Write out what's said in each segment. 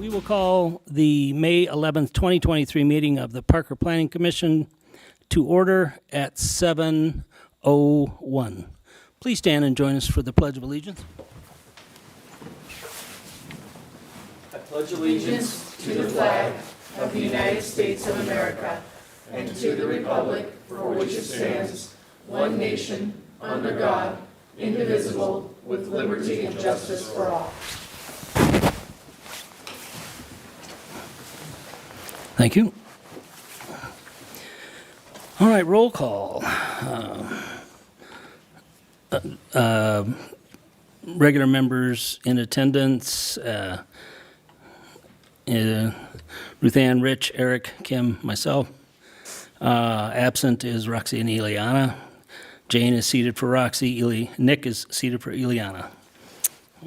We will call the May 11th, 2023 meeting of the Parker Planning Commission to order at 7:01. Please stand and join us for the Pledge of Allegiance. I pledge allegiance to the flag of the United States of America and to the republic for which it stands, one nation, under God, indivisible, with liberty and justice for all. Thank you. All right, roll call. Regular members in attendance, Ruth Ann, Rich, Eric, Kim, myself. Absent is Roxy and Ileana. Jane is seated for Roxy. Nick is seated for Ileana.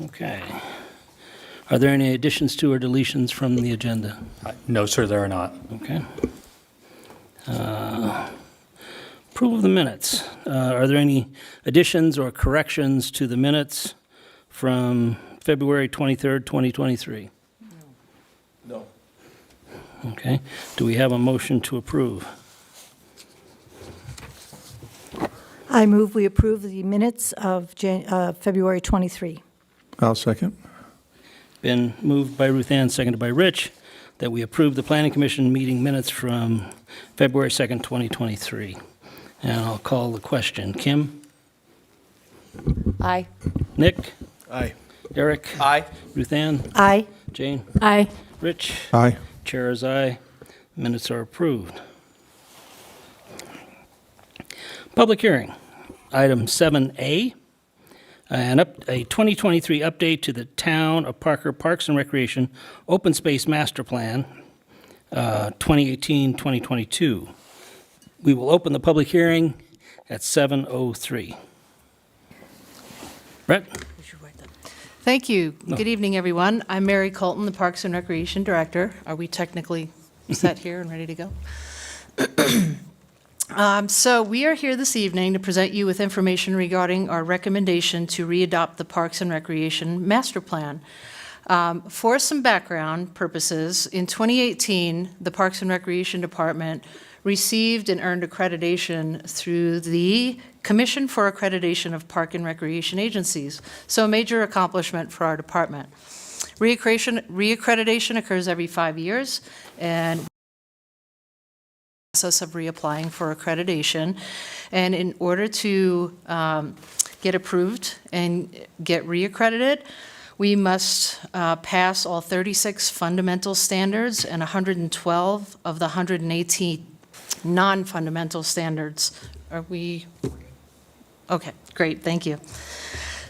Okay. Are there any additions to or deletions from the agenda? No, sir, there are not. Okay. Approval of the minutes. Are there any additions or corrections to the minutes from February 23rd, 2023? No. Okay. Do we have a motion to approve? I move we approve the minutes of February 23. I'll second. Been moved by Ruth Ann, seconded by Rich, that we approve the Planning Commission meeting minutes from February 2nd, 2023. And I'll call the question. Kim? Aye. Nick? Aye. Eric? Aye. Ruth Ann? Aye. Jane? Aye. Rich? Aye. Chair is aye. Minutes are approved. Public hearing. Item 7A. A 2023 update to the Town of Parker Parks and Recreation Open Space Master Plan, 2018-2022. We will open the public hearing at 7:03. Brett? Thank you. Good evening, everyone. I'm Mary Colton, the Parks and Recreation Director. Are we technically set here and ready to go? So we are here this evening to present you with information regarding our recommendation to readopt the Parks and Recreation Master Plan. For some background purposes, in 2018, the Parks and Recreation Department received and earned accreditation through the Commission for Accreditation of Park and Recreation Agencies, so a major accomplishment for our department. Reaccreditation occurs every 5 years, and process of reapplying for accreditation. And in order to get approved and get reaccredited, we must pass all 36 fundamental standards and 112 of the 118 non-fundamental standards. Are we? Okay, great, thank you.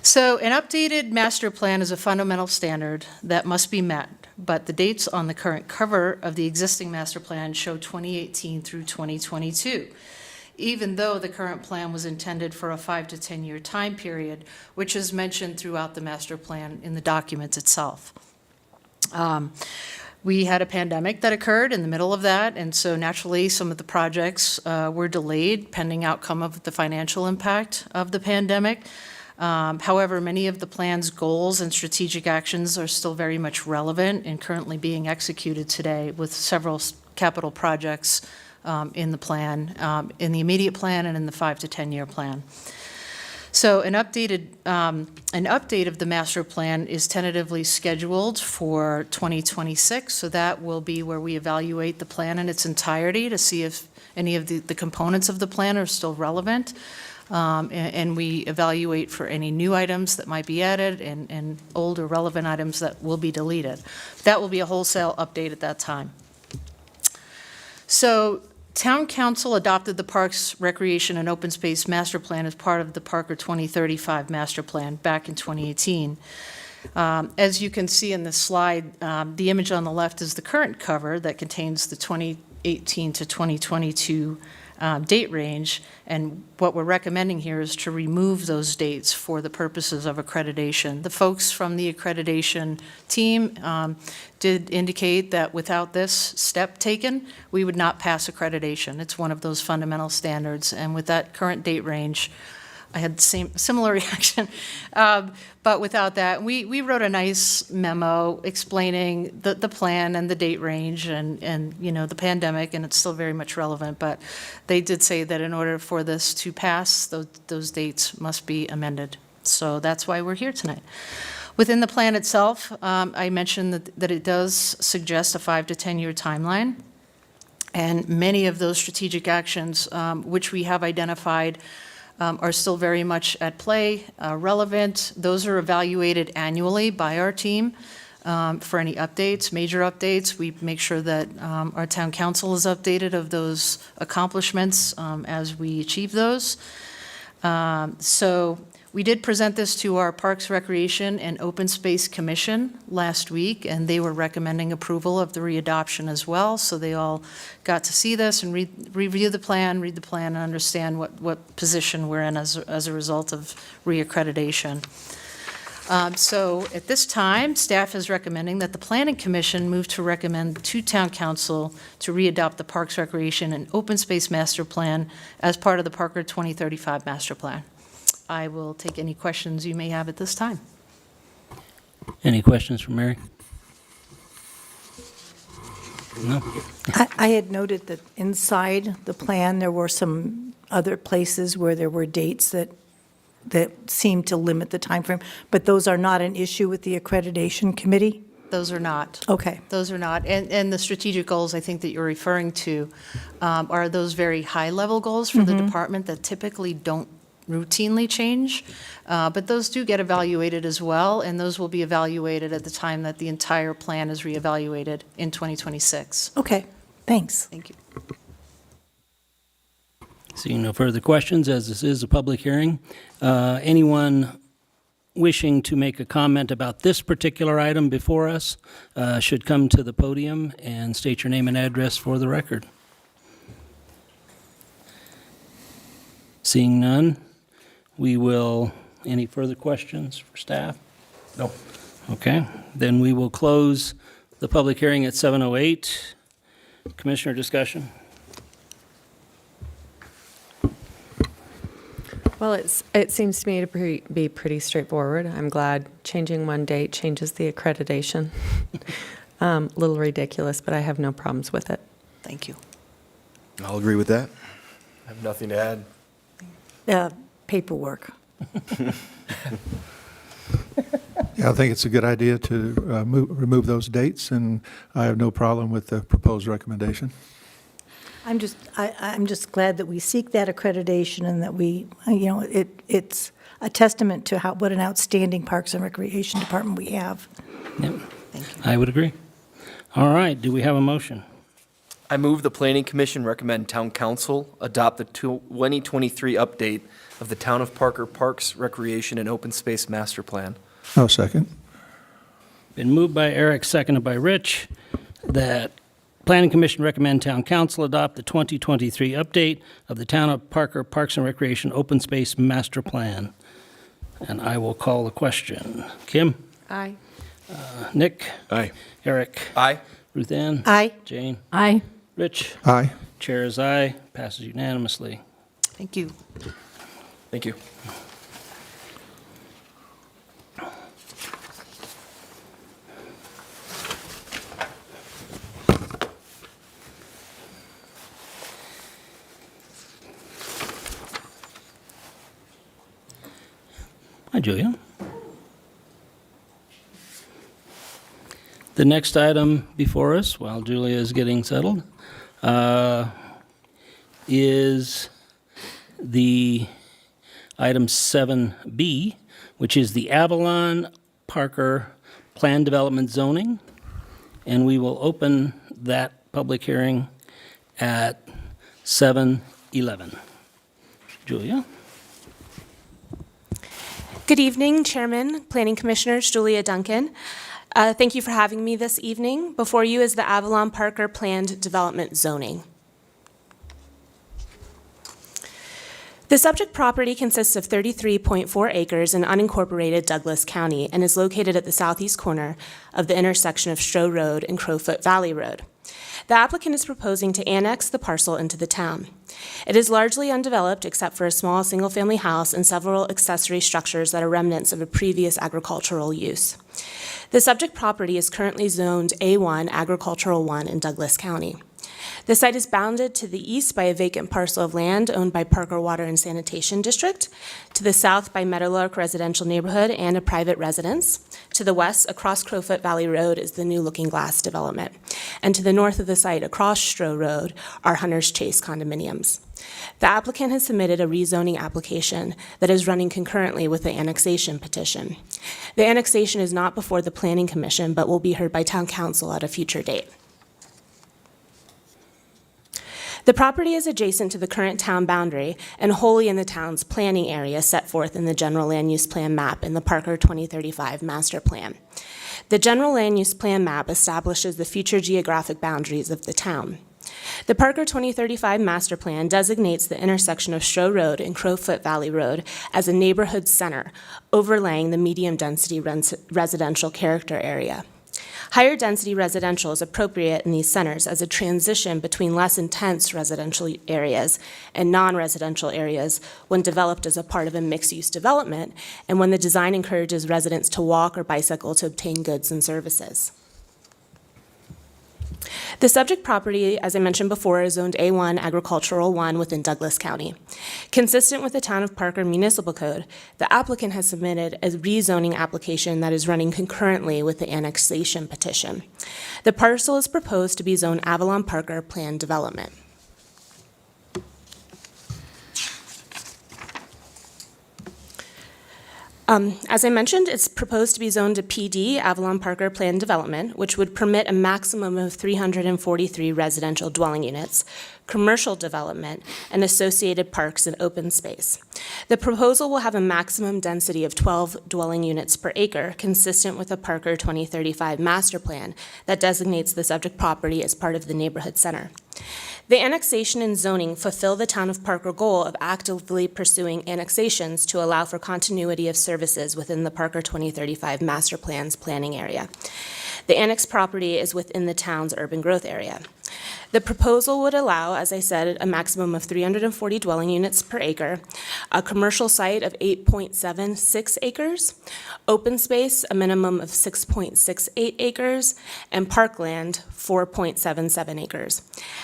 So an updated master plan is a fundamental standard that must be met, but the dates on the current cover of the existing master plan show 2018 through 2022, even though the current plan was intended for a 5 to 10 year time period, which is mentioned throughout the master plan in the document itself. We had a pandemic that occurred in the middle of that, and so naturally some of the projects were delayed pending outcome of the financial impact of the pandemic. However, many of the plan's goals and strategic actions are still very much relevant and currently being executed today with several capital projects in the plan, in the immediate plan and in the 5 to 10 year plan. So an update of the master plan is tentatively scheduled for 2026. So that will be where we evaluate the plan in its entirety to see if any of the components of the plan are still relevant. And we evaluate for any new items that might be added and old or relevant items that will be deleted. That will be a wholesale update at that time. So Town Council adopted the Parks, Recreation, and Open Space Master Plan as part of the Parker 2035 Master Plan back in 2018. As you can see in this slide, the image on the left is the current cover that contains the 2018 to 2022 date range, and what we're recommending here is to remove those dates for the purposes of accreditation. The folks from the accreditation team did indicate that without this step taken, we would not pass accreditation. It's one of those fundamental standards, and with that current date range, I had the similar reaction. But without that, we wrote a nice memo explaining the plan and the date range and, you know, the pandemic, and it's still very much relevant. But they did say that in order for this to pass, those dates must be amended. So that's why we're here tonight. Within the plan itself, I mentioned that it does suggest a 5 to 10 year timeline. And many of those strategic actions, which we have identified, are still very much at play, relevant. Those are evaluated annually by our team for any updates, major updates. We make sure that our town council is updated of those accomplishments as we achieve those. So we did present this to our Parks, Recreation, and Open Space Commission last week, and they were recommending approval of the readoption as well. So they all got to see this and review the plan, read the plan, and understand what position we're in as a result of reaccreditation. So at this time, staff is recommending that the Planning Commission move to recommend to Town Council to readopt the Parks, Recreation, and Open Space Master Plan as part of the Parker 2035 Master Plan. I will take any questions you may have at this time. Any questions for Mary? No? I had noted that inside the plan, there were some other places where there were dates that seemed to limit the timeframe, but those are not an issue with the accreditation committee? Those are not. Okay. Those are not. And the strategic goals I think that you're referring to are those very high-level goals for the department that typically don't routinely change, but those do get evaluated as well, and those will be evaluated at the time that the entire plan is reevaluated in 2026. Okay, thanks. Thank you. Seeing no further questions, as this is a public hearing, anyone wishing to make a comment about this particular item before us should come to the podium and state your name and address for the record. Seeing none, we will, any further questions for staff? No. Okay, then we will close the public hearing at 7:08. Commissioner discussion? Well, it seems to me to be pretty straightforward. I'm glad changing one date changes the accreditation. A little ridiculous, but I have no problems with it. Thank you. I'll agree with that. I have nothing to add. Paperwork. Yeah, I think it's a good idea to remove those dates, and I have no problem with the proposed recommendation. I'm just glad that we seek that accreditation and that we, it's a testament to what an outstanding Parks and Recreation Department we have. Yep, I would agree. All right, do we have a motion? I move the Planning Commission recommend Town Council adopt the 2023 update of the Town of Parker Parks, Recreation, and Open Space Master Plan. No second. Been moved by Eric, seconded by Rich, that Planning Commission recommend Town Council adopt the 2023 update of the Town of Parker Parks and Recreation Open Space Master Plan. And I will call the question. Kim? Aye. Nick? Aye. Eric? Aye. Ruth Ann? Aye. Jane? Aye. Rich? Aye. Chair is aye. Passes unanimously. Thank you. Thank you. Hi, Julia. The next item before us, while Julia is getting settled, is the item 7B, which is the Avalon Parker Plan Development Zoning. And we will open that public hearing at 7:11. Julia? Good evening, Chairman, Planning Commissioners, Julia Duncan. Thank you for having me this evening. Before you is the Avalon Parker Planned Development Zoning. The subject property consists of 33.4 acres in unincorporated Douglas County and is located at the southeast corner of the intersection of Stroh Road and Crowfoot Valley Road. The applicant is proposing to annex the parcel into the town. It is largely undeveloped except for a small single-family house and several accessory structures that are remnants of a previous agricultural use. The subject property is currently zoned A1 Agricultural 1 in Douglas County. The site is bounded to the east by a vacant parcel of land owned by Parker Water and Sanitation District, to the south by Meadowlark Residential Neighborhood and a private residence. To the west, across Crowfoot Valley Road, is the new Looking Glass development. And to the north of the site, across Stroh Road, are Hunter's Chase condominiums. The applicant has submitted a rezoning application that is running concurrently with the annexation petition. The annexation is not before the Planning Commission, but will be heard by Town Council at a future date. The property is adjacent to the current town boundary and wholly in the town's planning area set forth in the General Land Use Plan map in the Parker 2035 Master Plan. The General Land Use Plan map establishes the future geographic boundaries of the town. The Parker 2035 Master Plan designates the intersection of Stroh Road and Crowfoot Valley Road as a neighborhood center, overlaying the medium-density residential character area. Higher density residential is appropriate in these centers as a transition between less intense residential areas and non-residential areas when developed as a part of a mixed-use development and when the design encourages residents to walk or bicycle to obtain goods and services. The subject property, as I mentioned before, is zoned A1 Agricultural 1 within Douglas County. Consistent with the Town of Parker Municipal Code, the applicant has submitted a rezoning application that is running concurrently with the annexation petition. The parcel is proposed to be zoned Avalon Parker Planned Development. As I mentioned, it's proposed to be zoned to PD, Avalon Parker Planned Development, which would permit a maximum of 343 residential dwelling units, commercial development, and associated parks and open space. The proposal will have a maximum density of 12 dwelling units per acre, consistent with the Parker 2035 Master Plan that designates the subject property as part of the neighborhood center. The annexation and zoning fulfill the Town of Parker goal of actively pursuing annexations to allow for continuity of services within the Parker 2035 Master Plan's planning area. The annexed property is within the town's urban growth area. The proposal would allow, as I said, a maximum of 340 dwelling units per acre, a commercial site of 8.76 acres, open space a minimum of 6.68 acres, and parkland 4.77 acres.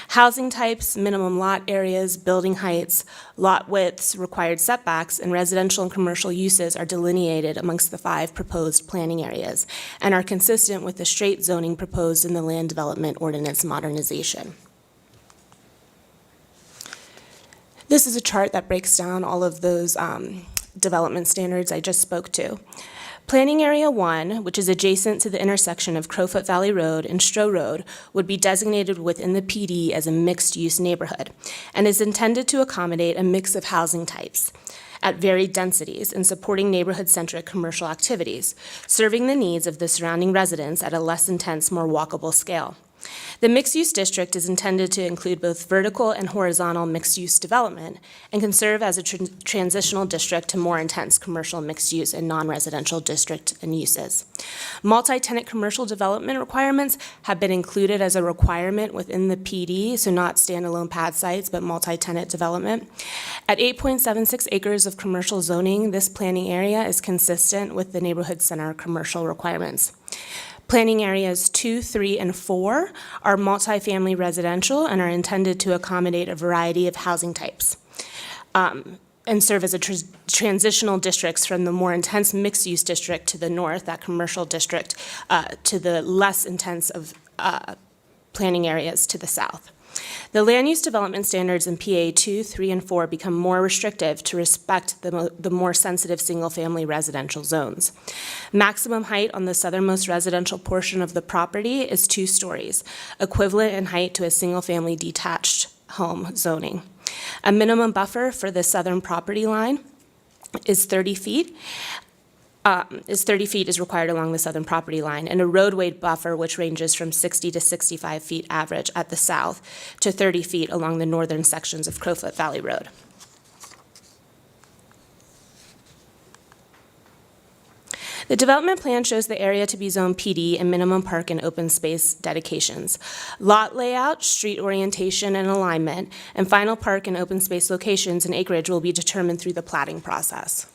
Housing types, minimum lot areas, building heights, lot widths, required setbacks, and residential and commercial uses are delineated amongst the 5 proposed planning areas and are consistent with the straight zoning proposed in the Land Development Ordinance modernization. This is a chart that breaks down all of those development standards I just spoke to. Planning Area 1, which is adjacent to the intersection of Crowfoot Valley Road and Stroh Road, would be designated within the PD as a mixed-use neighborhood and is intended to accommodate a mix of housing types at varied densities and supporting neighborhood-centric commercial activities, serving the needs of the surrounding residents at a less intense, more walkable scale. The mixed-use district is intended to include both vertical and horizontal mixed-use development and can serve as a transitional district to more intense commercial mixed-use and non-residential district and uses. Multi-tenant commercial development requirements have been included as a requirement within the PD, so not standalone pad sites, but multi-tenant development. At 8.76 acres of commercial zoning, this planning area is consistent with the neighborhood center commercial requirements. Planning areas 2, 3, and 4 are multifamily residential and are intended to accommodate a variety of housing types and serve as a transitional districts from the more intense mixed-use district to the north, that commercial district, to the less intense of planning areas to the south. The land use development standards in PA 2, 3, and 4 become more restrictive to respect the more sensitive single-family residential zones. Maximum height on the southernmost residential portion of the property is 2 stories, equivalent in height to a single-family detached home zoning. A minimum buffer for the southern property line is 30 feet. 30 feet is required along the southern property line, and a roadway buffer which ranges from 60 to 65 feet average at the south to 30 feet along the northern sections of Crowfoot Valley Road. The development plan shows the area to be zone PD and minimum park and open space dedications. Lot layout, street orientation and alignment, and final park and open space locations and acreage will be determined through the platting process.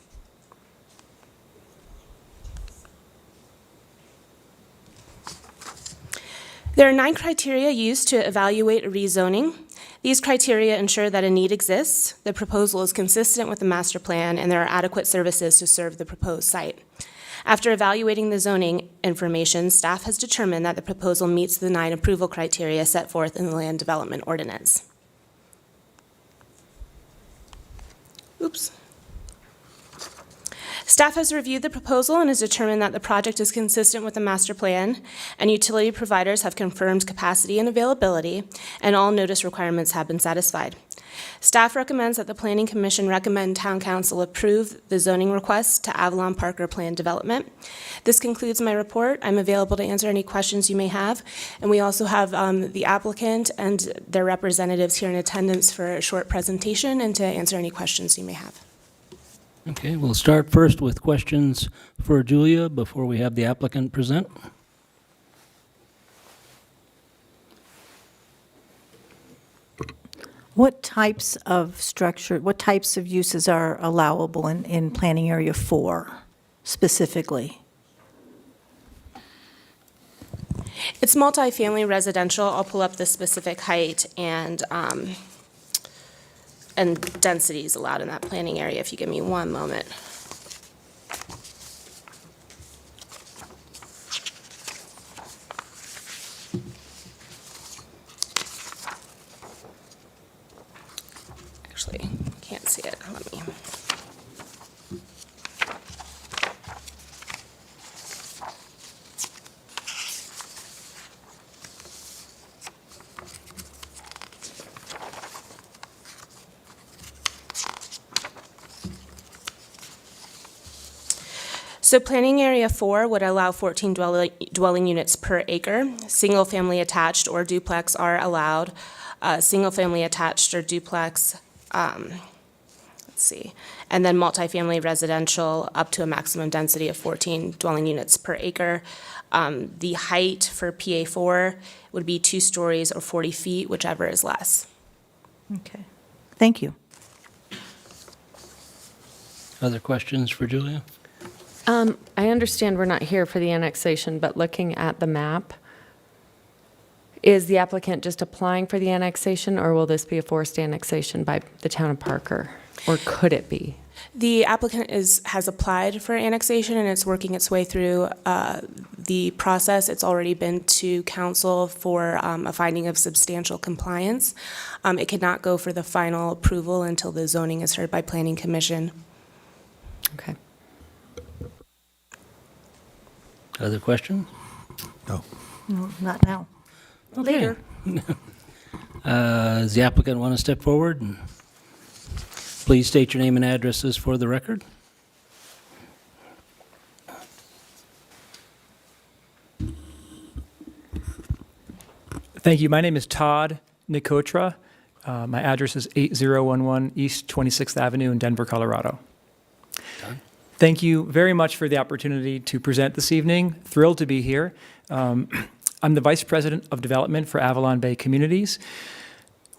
There are 9 criteria used to evaluate a rezoning. These criteria ensure that a need exists, the proposal is consistent with the master plan, and there are adequate services to serve the proposed site. After evaluating the zoning information, staff has determined that the proposal meets the 9 approval criteria set forth in the Land Development Ordinance. Oops. Staff has reviewed the proposal and has determined that the project is consistent with the master plan, and utility providers have confirmed capacity and availability, and all notice requirements have been satisfied. Staff recommends that the Planning Commission recommend Town Council approve the zoning request to Avalon Parker Planned Development. This concludes my report. I'm available to answer any questions you may have, and we also have the applicant and their representatives here in attendance for a short presentation and to answer any questions you may have. Okay, we'll start first with questions for Julia before we have the applicant present. What types of structure, what types of uses are allowable in Planning Area 4 specifically? It's multifamily residential. I'll pull up the specific height and densities allowed in that planning area if you give me one moment. Actually, can't see it. Let me. So planning area 4 would allow 14 dwelling units per acre. Single-family attached or duplex are allowed. Single-family attached or duplex, let's see, and then multifamily residential up to a maximum density of 14 dwelling units per acre. The height for PA4 would be 2 stories or 40 feet, whichever is less. Okay, thank you. Other questions for Julia? I understand we're not here for the annexation, but looking at the map, is the applicant just applying for the annexation, or will this be a forced annexation by the town of Parker? Or could it be? The applicant has applied for annexation, and it's working its way through the process. It's already been to council for a finding of substantial compliance. It cannot go for the final approval until the zoning is heard by Planning Commission. Okay. Other questions? No. No, not now. Later. Does the applicant want to step forward? And please state your name and addresses for the record. Thank you. My name is Todd Nikotra. My address is 8011 East 26th Avenue in Denver, Colorado. Thank you very much for the opportunity to present this evening. Thrilled to be here. I'm the Vice President of Development for Avalon Bay Communities.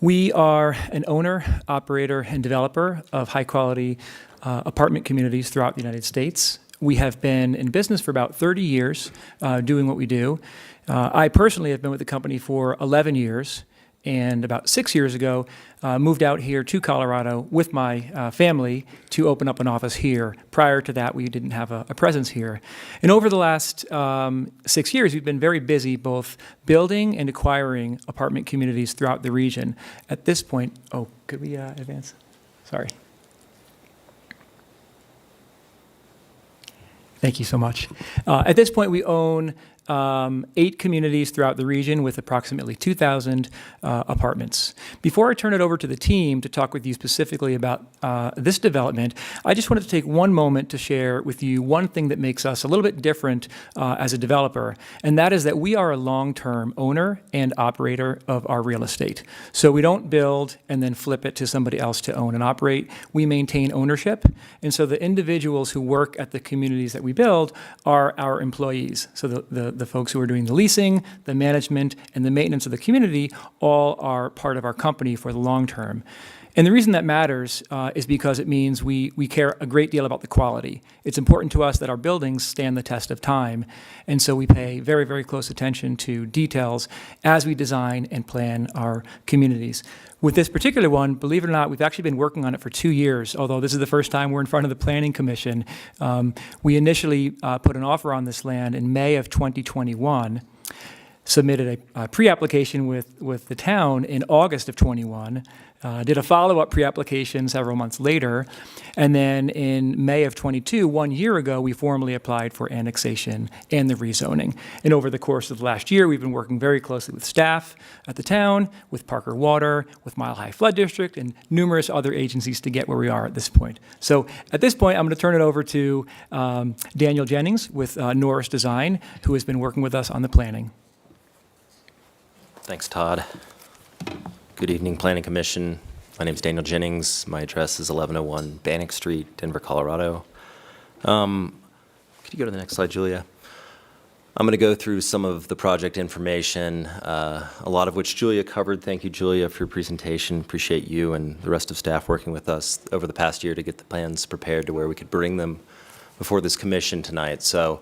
We are an owner, operator, and developer of high-quality apartment communities throughout the United States. We have been in business for about 30 years doing what we do. I personally have been with the company for 11 years, and about 6 years ago, moved out here to Colorado with my family to open up an office here. Prior to that, we didn't have a presence here. And over the last 6 years, we've been very busy both building and acquiring apartment communities throughout the region. At this point, oh, could we advance? Sorry. Thank you so much. At this point, we own 8 communities throughout the region with approximately 2,000 apartments. Before I turn it over to the team to talk with you specifically about this development, I just wanted to take one moment to share with you one thing that makes us a little bit different as a developer, and that is that we are a long-term owner and operator of our real estate. So we don't build and then flip it to somebody else to own and operate. We maintain ownership, and so the individuals who work at the communities that we build are our employees. So the folks who are doing the leasing, the management, and the maintenance of the community all are part of our company for the long term. And the reason that matters is because it means we care a great deal about the quality. It's important to us that our buildings stand the test of time, and so we pay very, very close attention to details as we design and plan our communities. With this particular one, believe it or not, we've actually been working on it for 2 years, although this is the first time we're in front of the Planning Commission. We initially put an offer on this land in May of 2021, submitted a pre-application with the town in August of 21, did a follow-up pre-application several months later, and then in May of 22, 1 year ago, we formally applied for annexation and the rezoning. And over the course of the last year, we've been working very closely with staff at the town, with Parker Water, with Mile High Flood District, and numerous other agencies to get where we are at this point. So at this point, I'm going to turn it over to Daniel Jennings with Norris Design, who has been working with us on the planning. Thanks, Todd. Good evening, Planning Commission. My name is Daniel Jennings. My address is 1101 Bannock Street, Denver, Colorado. Could you go to the next slide, Julia? I'm going to go through some of the project information, a lot of which Julia covered. Thank you, Julia, for your presentation. Appreciate you and the rest of staff working with us over the past year to get the plans prepared to where we could bring them before this commission tonight. So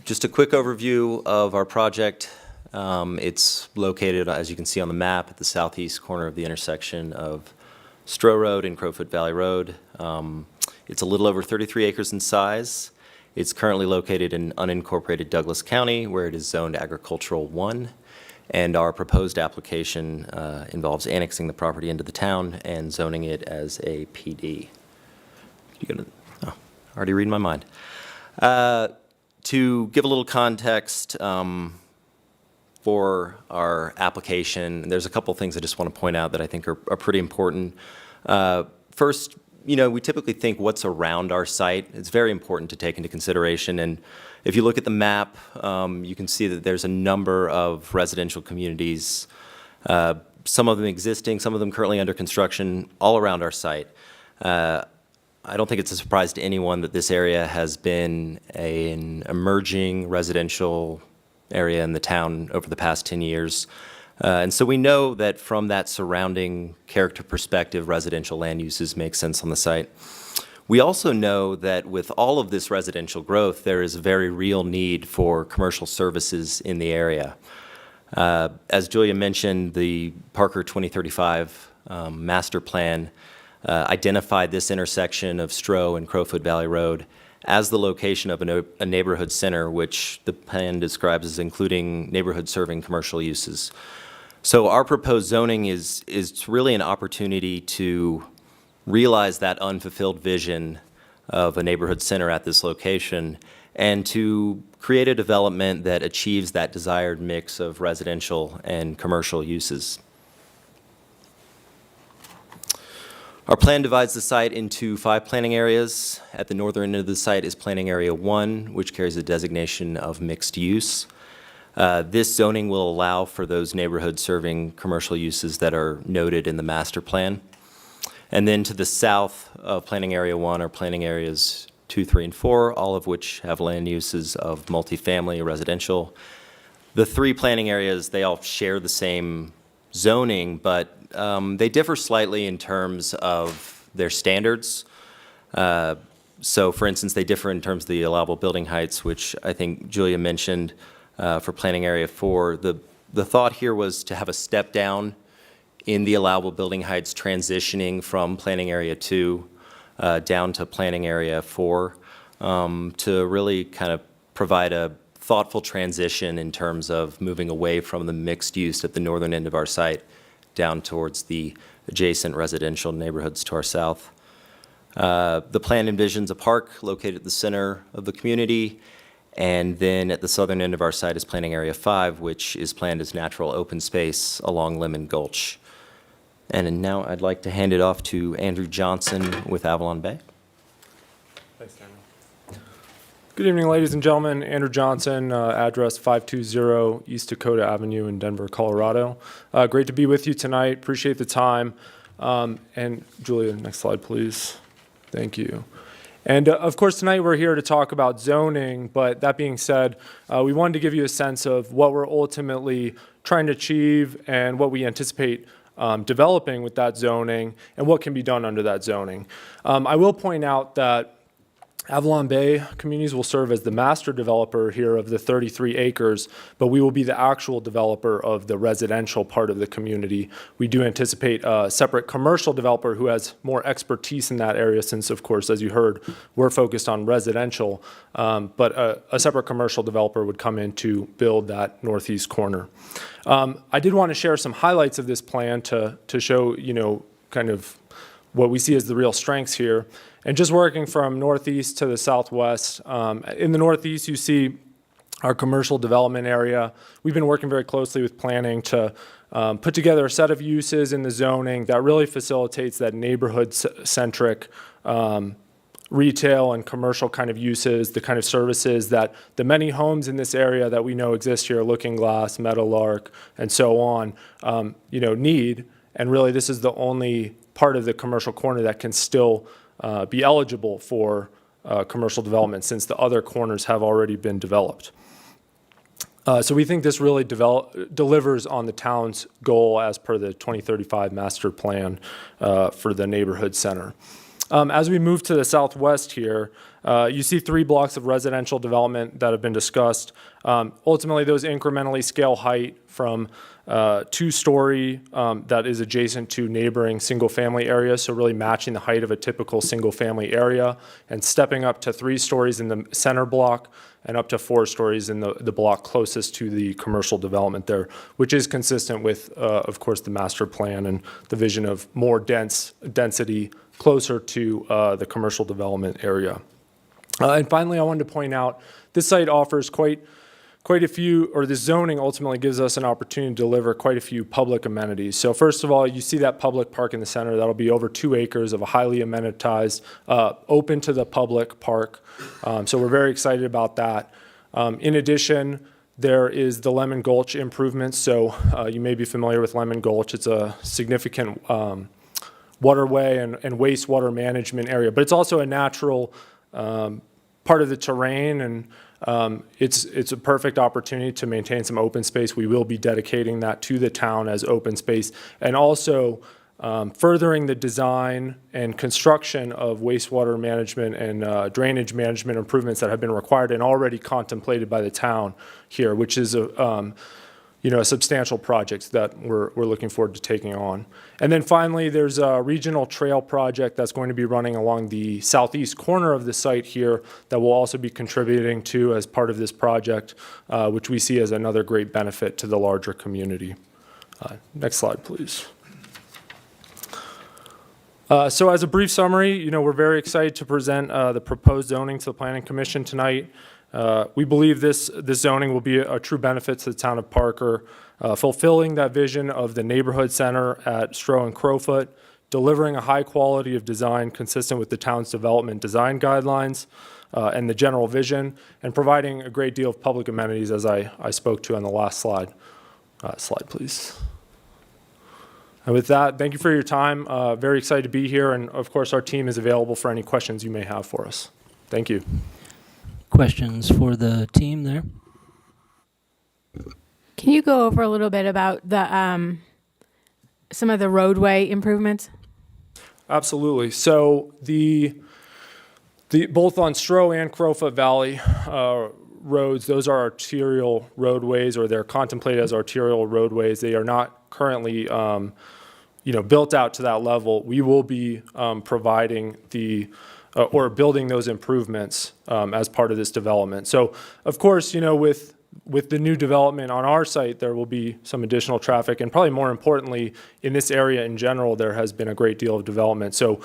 just a quick overview of our project. It's located, as you can see on the map, at the southeast corner of the intersection of Stroh Road and Crowfoot Valley Road. It's a little over 33 acres in size. It's currently located in unincorporated Douglas County, where it is zoned Agricultural 1. And our proposed application involves annexing the property into the town and zoning it as a PD. Already reading my mind. To give a little context, for our application, there's a couple things I just want to point out that I think are pretty important. First, we typically think what's around our site. It's very important to take into consideration. And if you look at the map, you can see that there's a number of residential communities, some of them existing, some of them currently under construction, all around our site. I don't think it's a surprise to anyone that this area has been an emerging residential area in the town over the past 10 years. And so we know that from that surrounding character perspective, residential land uses make sense on the site. We also know that with all of this residential growth, there is a very real need for commercial services in the area. As Julia mentioned, the Parker 2035 master plan identified this intersection of Stroh and Crowfoot Valley Road as the location of a neighborhood center, which the plan describes as including neighborhood serving commercial uses. So our proposed zoning is really an opportunity to realize that unfulfilled vision of a neighborhood center at this location and to create a development that achieves that desired mix of residential and commercial uses. Our plan divides the site into 5 planning areas. At the northern end of the site is Planning Area 1, which carries a designation of mixed use. This zoning will allow for those neighborhood-serving commercial uses that are noted in the master plan. And then to the south of Planning Area 1 are Planning Areas 2, 3, and 4, all of which have land uses of multifamily or residential. The 3 planning areas, they all share the same zoning, but they differ slightly in terms of their standards. So for instance, they differ in terms of the allowable building heights, which I think Julia mentioned for Planning Area 4. The thought here was to have a step down in the allowable building heights transitioning from Planning Area 2 down to Planning Area 4 to really kind of provide a thoughtful transition in terms of moving away from the mixed use at the northern end of our site down towards the adjacent residential neighborhoods to our south. The plan envisions a park located at the center of the community And then at the southern end of our site is Planning Area 5, which is planned as natural open space along Lemon Gulch. And now I'd like to hand it off to Andrew Johnson with Avalon Bay. Thanks, Daniel. Good evening, ladies and gentlemen. Andrew Johnson, address 520 East Dakota Avenue in Denver, Colorado. Great to be with you tonight. Appreciate the time. And Julia, next slide, please. Thank you. And of course, tonight we're here to talk about zoning, but that being said, we wanted to give you a sense of what we're ultimately trying to achieve and what we anticipate developing with that zoning and what can be done under that zoning. I will point out that Avalon Bay Communities will serve as the master developer here of the 33 acres, but we will be the actual developer of the residential part of the community. We do anticipate a separate commercial developer who has more expertise in that area since, of course, as you heard, we're focused on residential, but a separate commercial developer would come in to build that northeast corner. I did want to share some highlights of this plan to show, kind of what we see as the real strengths here. And just working from northeast to the southwest, in the northeast, you see our commercial development area. We've been working very closely with planning to put together a set of uses in the zoning that really facilitates that neighborhood-centric retail and commercial kind of uses, the kind of services that the many homes in this area that we know exist here, Looking Glass, Meadowlark, and so on, need. And really, this is the only part of the commercial corner that can still be eligible for commercial development since the other corners have already been developed. So we think this really delivers on the town's goal as per the 2035 master plan for the neighborhood center. As we move to the southwest here, you see 3 blocks of residential development that have been discussed. Ultimately, those incrementally scale height from 2-story that is adjacent to neighboring single-family areas, so really matching the height of a typical single-family area, and stepping up to 3 stories in the center block and up to 4 stories in the block closest to the commercial development there, which is consistent with, of course, the master plan and the vision of more density closer to the commercial development area. And finally, I wanted to point out this site offers quite a few, or the zoning ultimately gives us an opportunity to deliver quite a few public amenities. So first of all, you see that public park in the center. That'll be over 2 acres of a highly amenitized, open to the public park. So we're very excited about that. In addition, there is the Lemon Gulch improvements. So you may be familiar with Lemon Gulch. It's a significant waterway and wastewater management area, but it's also a natural part of the terrain, and it's a perfect opportunity to maintain some open space. We will be dedicating that to the town as open space, and also furthering the design and construction of wastewater management and drainage management improvements that have been required and already contemplated by the town here, which is a substantial project that we're looking forward to taking on. And then finally, there's a regional trail project that's going to be running along the southeast corner of the site here that will also be contributing to as part of this project, which we see as another great benefit to the larger community. Next slide, please. So as a brief summary, we're very excited to present the proposed zoning to the Planning Commission tonight. We believe this zoning will be a true benefit to the town of Parker, fulfilling that vision of the neighborhood center at Stroh and Crowfoot, delivering a high quality of design consistent with the town's development design guidelines and the general vision, and providing a great deal of public amenities as I spoke to on the last slide. Slide, please. And with that, thank you for your time. Very excited to be here, and of course our team is available for any questions you may have for us. Thank you. Questions for the team there? Can you go over a little bit about the some of the roadway improvements? Absolutely. So the both on Stroh and Crowfoot Valley roads, those are arterial roadways, or they're contemplated as arterial roadways. They are not currently built out to that level. We will be providing or building those improvements as part of this development. So, of course, with the new development on our site, there will be some additional traffic, and probably more importantly, in this area in general, there has been a great deal of development. So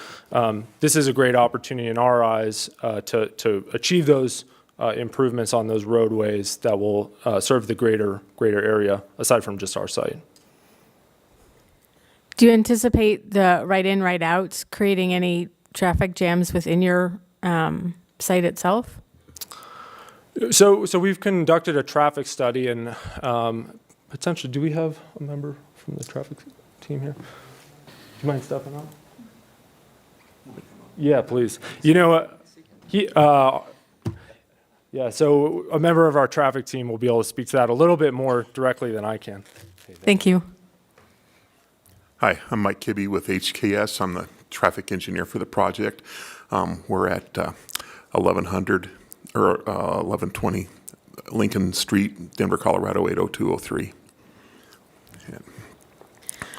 this is a great opportunity in our eyes to achieve those improvements on those roadways that will serve the greater area, aside from just our site. Do you anticipate the right-in, right-outs creating any traffic jams within your site itself? So we've conducted a traffic study, and potentially, do we have a member from the traffic team here? Do you mind stepping up? Yeah, please. You know, yeah, so a member of our traffic team will be able to speak to that a little bit more directly than I can. Thank you. Hi, I'm Mike Kibbe with HKS. I'm the traffic engineer for the project. We're at 1100 or 1120 Lincoln Street, Denver, Colorado 80203.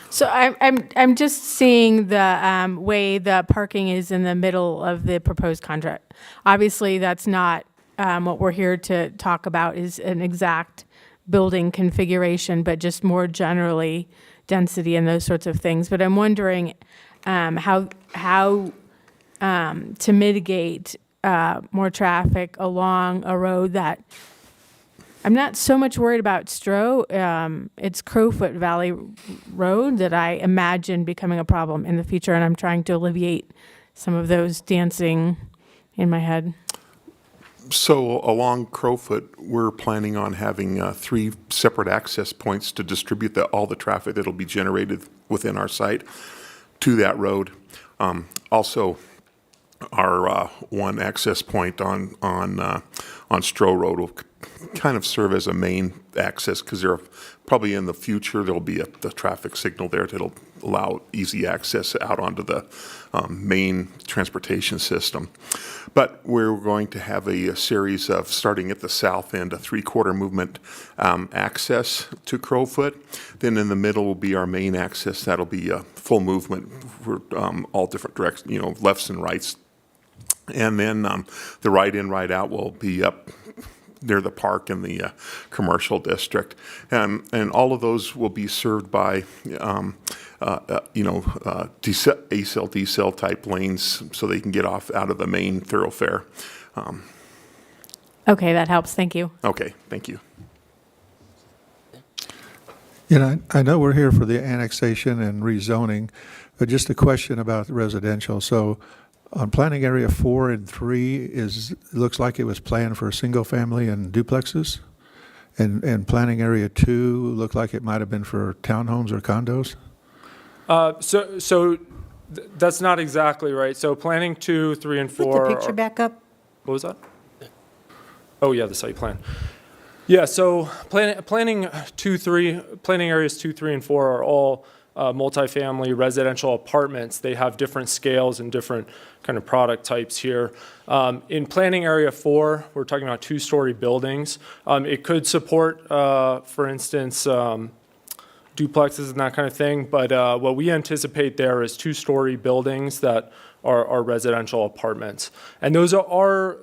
So I'm just seeing the way the parking is in the middle of the proposed contract. Obviously, that's not what we're here to talk about is an exact building configuration, but just more generally density and those sorts of things. But I'm wondering how to mitigate more traffic along a road that I'm not so much worried about it's Crowfoot Valley Road that I imagine becoming a problem in the future, and I'm trying to alleviate some of those dancing in my head. So along Crowfoot, we're planning on having 3 separate access points to distribute all the traffic that'll be generated within our site to that road. Also, our one access point on Stroh Road will kind of serve as a main access, because there probably in the future there'll be the traffic signal there that'll allow easy access out onto the main transportation system. But we're going to have a series of, starting at the south end, a 3/4 movement access to Crowfoot. Then in the middle will be our main access. That'll be a full movement for all different directions, lefts and rights. And then the right in, right out will be up near the park in the commercial district. And all of those will be served by, A-cell, D-cell type lanes, so they can get off out of the main thoroughfare. Okay, that helps. Thank you. Okay, thank you. I know we're here for the annexation and rezoning, but just a question about residential. So on planning area 4 and 3, it looks like it was planned for single family and duplexes, and planning area 2 looked like it might have been for townhomes or condos. So that's not exactly right. So planning 2, 3, and 4. Put the picture back up. What was that? Oh yeah, the site plan. Yeah, so planning areas 2, 3, and 4 are all multifamily residential apartments. They have different scales and different kind of product types here. In planning area 4, we're talking about 2-story buildings. It could support, for instance, duplexes and that kind of thing, but what we anticipate there is 2-story buildings that are residential apartments. And those are,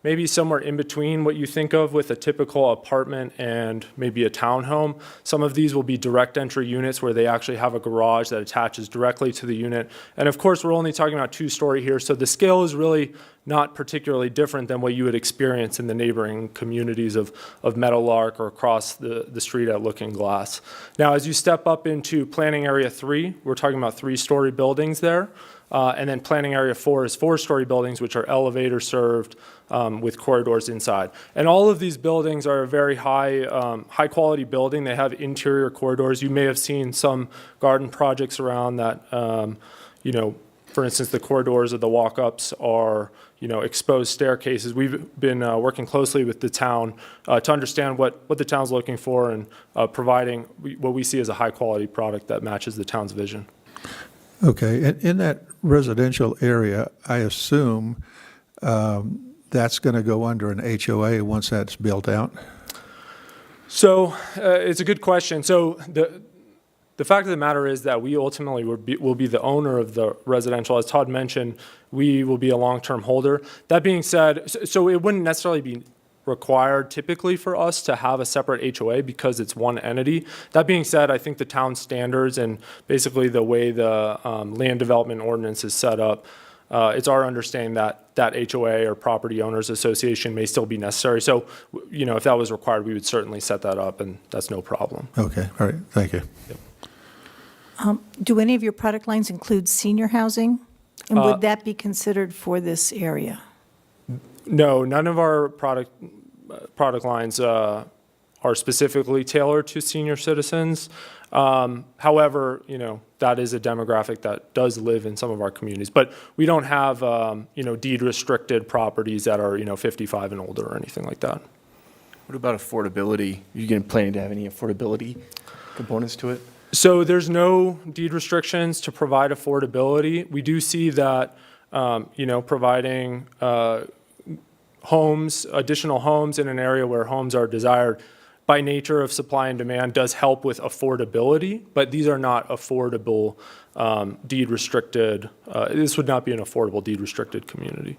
maybe somewhere in between what you think of with a typical apartment and maybe a townhome. Some of these will be direct entry units where they actually have a garage that attaches directly to the unit. And of course, we're only talking about 2-story here, so the scale is really not particularly different than what you would experience in the neighboring communities of Meadowlark or across the street at Looking Glass. Now, as you step up into planning area 3, we're talking about 3-story buildings there. And then planning area 4 is 4-story buildings, which are elevator served with corridors inside. And all of these buildings are a very high quality building. They have interior corridors. You may have seen some garden projects around that, for instance, the corridors of the walk-ups are, exposed staircases. We've been working closely with the town to understand what the town's looking for and providing what we see as a high quality product that matches the town's vision. Okay, and in that residential area, I assume that's going to go under an HOA once that's built out? So it's a good question. So the fact of the matter is that we ultimately will be the owner of the residential. As Todd mentioned, we will be a long-term holder. That being said, so it wouldn't necessarily be required typically for us to have a separate HOA because it's one entity. That being said, I think the town standards and basically the way the land development ordinance is set up it's our understanding that that HOA or property owners association may still be necessary. So, if that was required, we would certainly set that up, and that's no problem. Okay, all right, thank you. Do any of your product lines include senior housing? And would that be considered for this area? No, none of our product lines are specifically tailored to senior citizens. However, that is a demographic that does live in some of our communities. But we don't have, deed-restricted properties that are, 55 and older or anything like that. What about affordability? Are you planning to have any affordability components to it? So there's no deed restrictions to provide affordability. We do see that, providing additional homes in an area where homes are desired by nature of supply and demand does help with affordability, but these are not affordable deed restricted. This would not be an affordable deed restricted community.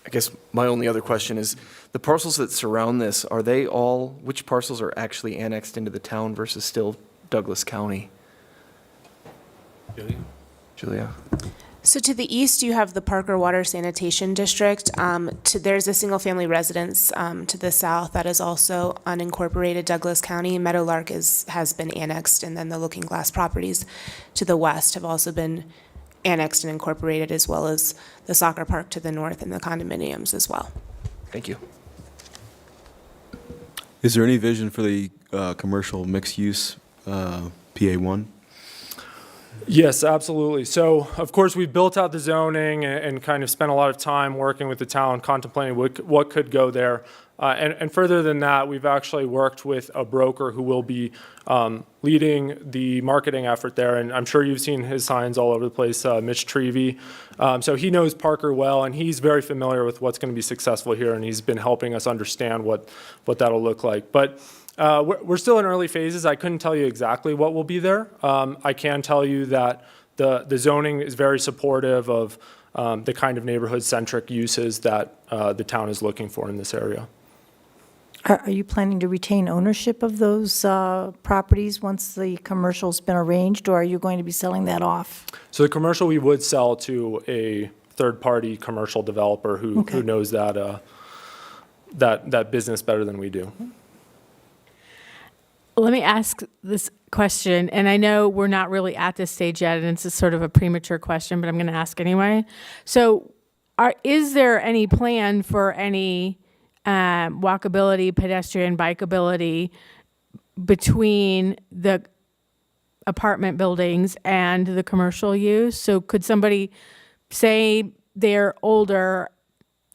I guess my only other question is, the parcels that surround this, which parcels are actually annexed into the town versus still Douglas County? Julia? So to the east, you have the Parker Water Sanitation District. There's a single-family residence to the south that is also unincorporated Douglas County. Meadowlark has been annexed, and then the Looking Glass properties to the west have also been annexed and incorporated, as well as the soccer park to the north and the condominiums as well. Thank you. Is there any vision for the commercial mixed-use PA1? Yes, absolutely. So, of course, we've built out the zoning and kind of spent a lot of time working with the town, contemplating what could go there. And further than that, we've actually worked with a broker who will be leading the marketing effort there. And I'm sure you've seen his signs all over the place, Mitch Trevey. So he knows Parker well, and he's very familiar with what's going to be successful here, and he's been helping us understand what that'll look like. But we're still in early phases. I couldn't tell you exactly what will be there. I can tell you that the zoning is very supportive of the kind of neighborhood-centric uses that the town is looking for in this area. Are you planning to retain ownership of those properties once the commercial's been arranged, or are you going to be selling that off? So the commercial we would sell to a third-party commercial developer who knows that business better than we do. Let me ask this question, and I know we're not really at this stage yet, and it's a sort of a premature question, but I'm going to ask anyway. So is there any plan for any walkability, pedestrian, bikeability between the apartment buildings and the commercial use? So could somebody say they're older,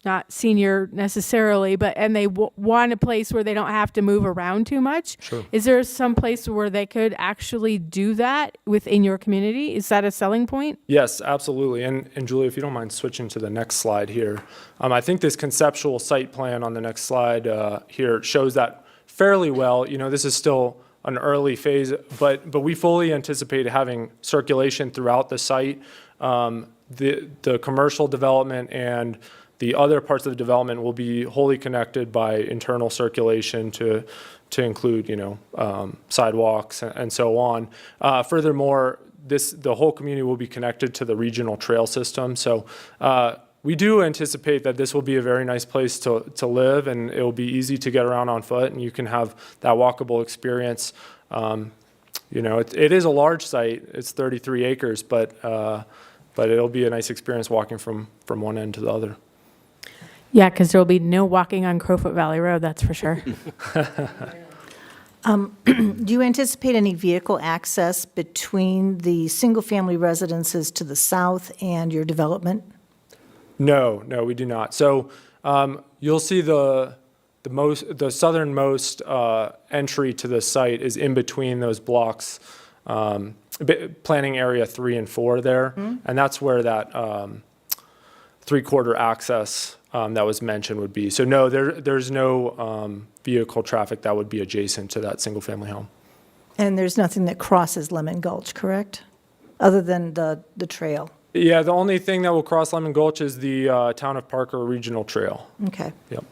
not senior necessarily, and they want a place where they don't have to move around too much? Sure. Is there some place where they could actually do that within your community? Is that a selling point? Yes, absolutely. And Julia, if you don't mind switching to the next slide here. I think this conceptual site plan on the next slide here shows that fairly well. This is still an early phase, but we fully anticipate having circulation throughout the site. The commercial development and the other parts of the development will be wholly connected by internal circulation to include, sidewalks and so on. Furthermore, the whole community will be connected to the regional trail system. So we do anticipate that this will be a very nice place to live, and it will be easy to get around on foot, and you can have that walkable experience. It is a large site. It's 33 acres, but it'll be a nice experience walking from one end to the other. Yeah, because there will be no walking on Crowfoot Valley Road, that's for sure. Do you anticipate any vehicle access between the single-family residences to the south and your development? No, we do not. So you'll see the southernmost entry to the site is in between those blocks, planning area 3 and 4 there, and that's where that three-quarter access that was mentioned would be. So no, there's no vehicle traffic that would be adjacent to that single-family home. And there's nothing that crosses Lemon Gulch, correct? Other than the trail? Yeah, the only thing that will cross Lemon Gulch is the Town of Parker Regional Trail. Okay. Yep.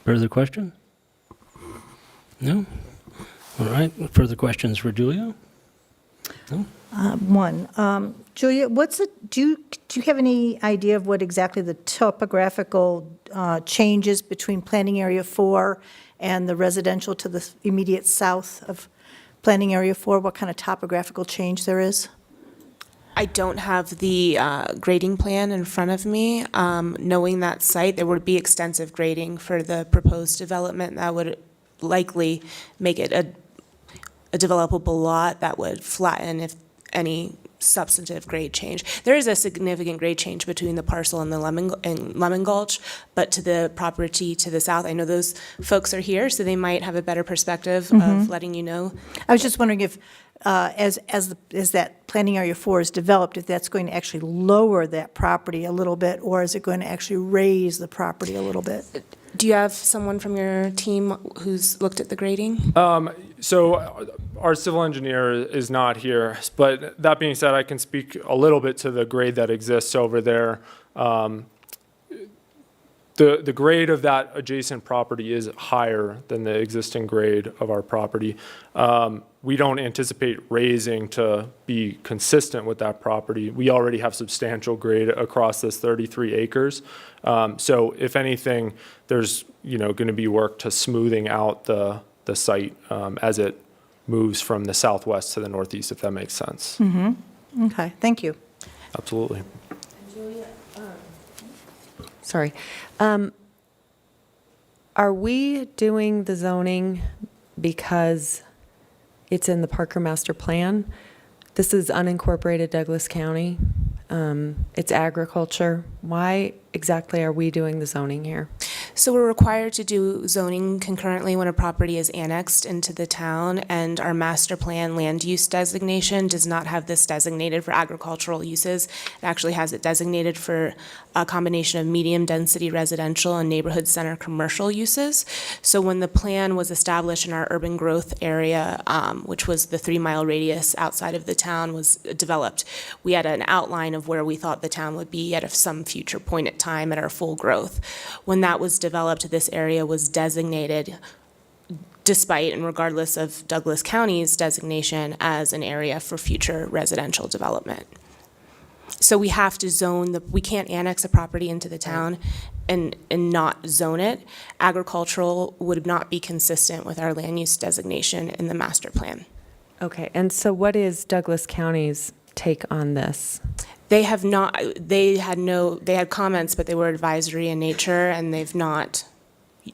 Further question? No? All right, further questions for Julia? One. Julia, do you have any idea of what exactly the topographical changes between Planning Area 4 and the residential to the immediate south of Planning Area 4? What kind of topographical change there is? I don't have the grading plan in front of me. Knowing that site, there would be extensive grading for the proposed development that would likely make it a developable lot that would flatten if any substantive grade change. There is a significant grade change between the parcel and the Lemon Gulch, but to the property to the south, I know those folks are here, so they might have a better perspective of letting you know. I was just wondering if, as that Planning Area 4 is developed, if that's going to actually lower that property a little bit, or is it going to actually raise the property a little bit? Do you have someone from your team who's looked at the grading? So our civil engineer is not here, but that being said, I can speak a little bit to the grade that exists over there. The grade of that adjacent property is higher than the existing grade of our property. We don't anticipate raising to be consistent with that property. We already have substantial grade across this 33 acres. So if anything, there's going to be work to smoothing out the site as it moves from the southwest to the northeast, if that makes sense. Okay, thank you. Absolutely. Sorry. Are we doing the zoning because it's in the Parker Master Plan? This is unincorporated Douglas County. It's agriculture. Why exactly are we doing the zoning here? So we're required to do zoning concurrently when a property is annexed into the town, and our master plan land use designation does not have this designated for agricultural uses. It actually has it designated for a combination of medium-density residential and neighborhood center commercial uses. So when the plan was established in our urban growth area, which was the 3-mile radius outside of the town, was developed, we had an outline of where we thought the town would be at some future point in time at our full growth. When that was developed, this area was designated, despite and regardless of Douglas County's designation, as an area for future residential development. So we have to zone we can't annex a property into the town and not zone it. Agricultural would not be consistent with our land use designation in the master plan. Okay, and so what is Douglas County's take on this? They have not, they had comments, but they were advisory in nature, and they've not,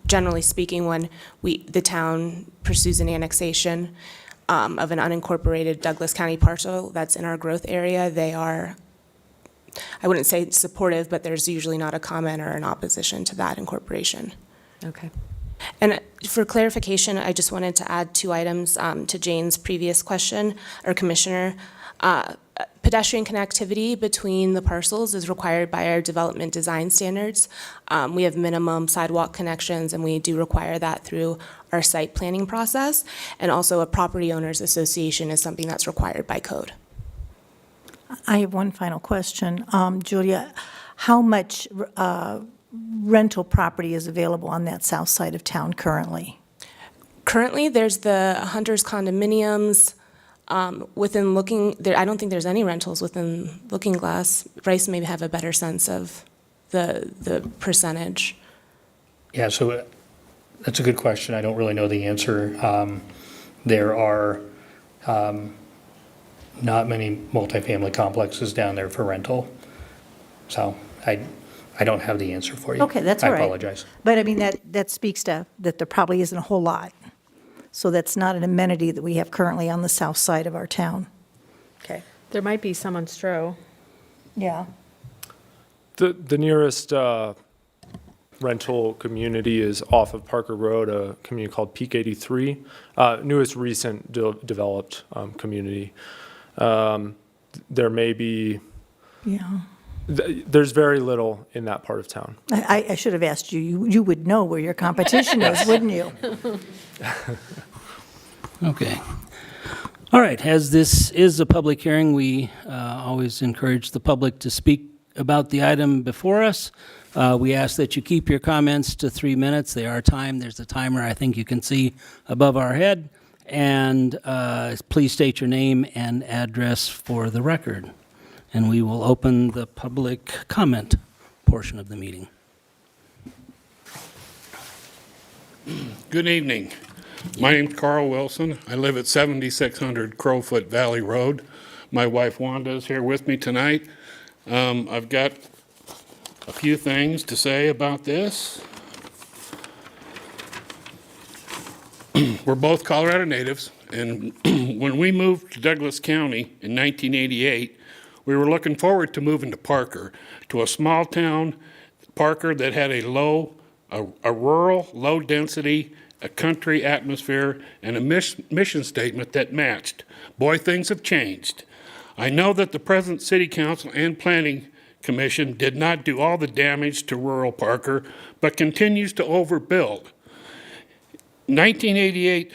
generally speaking, when the town pursues an annexation of an unincorporated Douglas County parcel that's in our growth area, they are, I wouldn't say supportive, but there's usually not a comment or an opposition to that incorporation. Okay. And for clarification, I just wanted to add 2 items to Jane's previous question, or Commissioner. Pedestrian connectivity between the parcels is required by our development design standards. We have minimum sidewalk connections, and we do require that through our site planning process. And also a property owners association is something that's required by code. I have one final question. Julia, how much rental property is available on that south side of town currently? Currently, there's the Hunters condominiums. Within Looking, I don't think there's any rentals within Looking Glass. Bryce may have a better sense of the percentage. Yeah, so that's a good question. I don't really know the answer. There are not many multifamily complexes down there for rental. So I don't have the answer for you. Okay, that's all right. I apologize. But I mean, that speaks to that there probably isn't a whole lot. So that's not an amenity that we have currently on the south side of our town. Okay. There might be some on Stroh. Yeah. The nearest rental community is off of Parker Road, a community called Peak 83, newest recent developed community. There may be, there's very little in that part of town. I should have asked you. You would know where your competition is, wouldn't you? Okay. All right, as this is a public hearing, we always encourage the public to speak about the item before us. We ask that you keep your comments to 3 minutes. They are timed. There's a timer I think you can see above our head. And please state your name and address for the record. And we will open the public comment portion of the meeting. Good evening. My name's Carl Wilson. I live at 7600 Crowfoot Valley Road. My wife Wanda is here with me tonight. I've got a few things to say about this. We're both Colorado natives, and when we moved to Douglas County in 1988, we were looking forward to moving to Parker, to a small town, Parker, that had a rural, low-density, a country atmosphere, and a mission statement that matched. Boy, things have changed. I know that the present City Council and Planning Commission did not do all the damage to rural Parker, but continues to overbuild. 1988,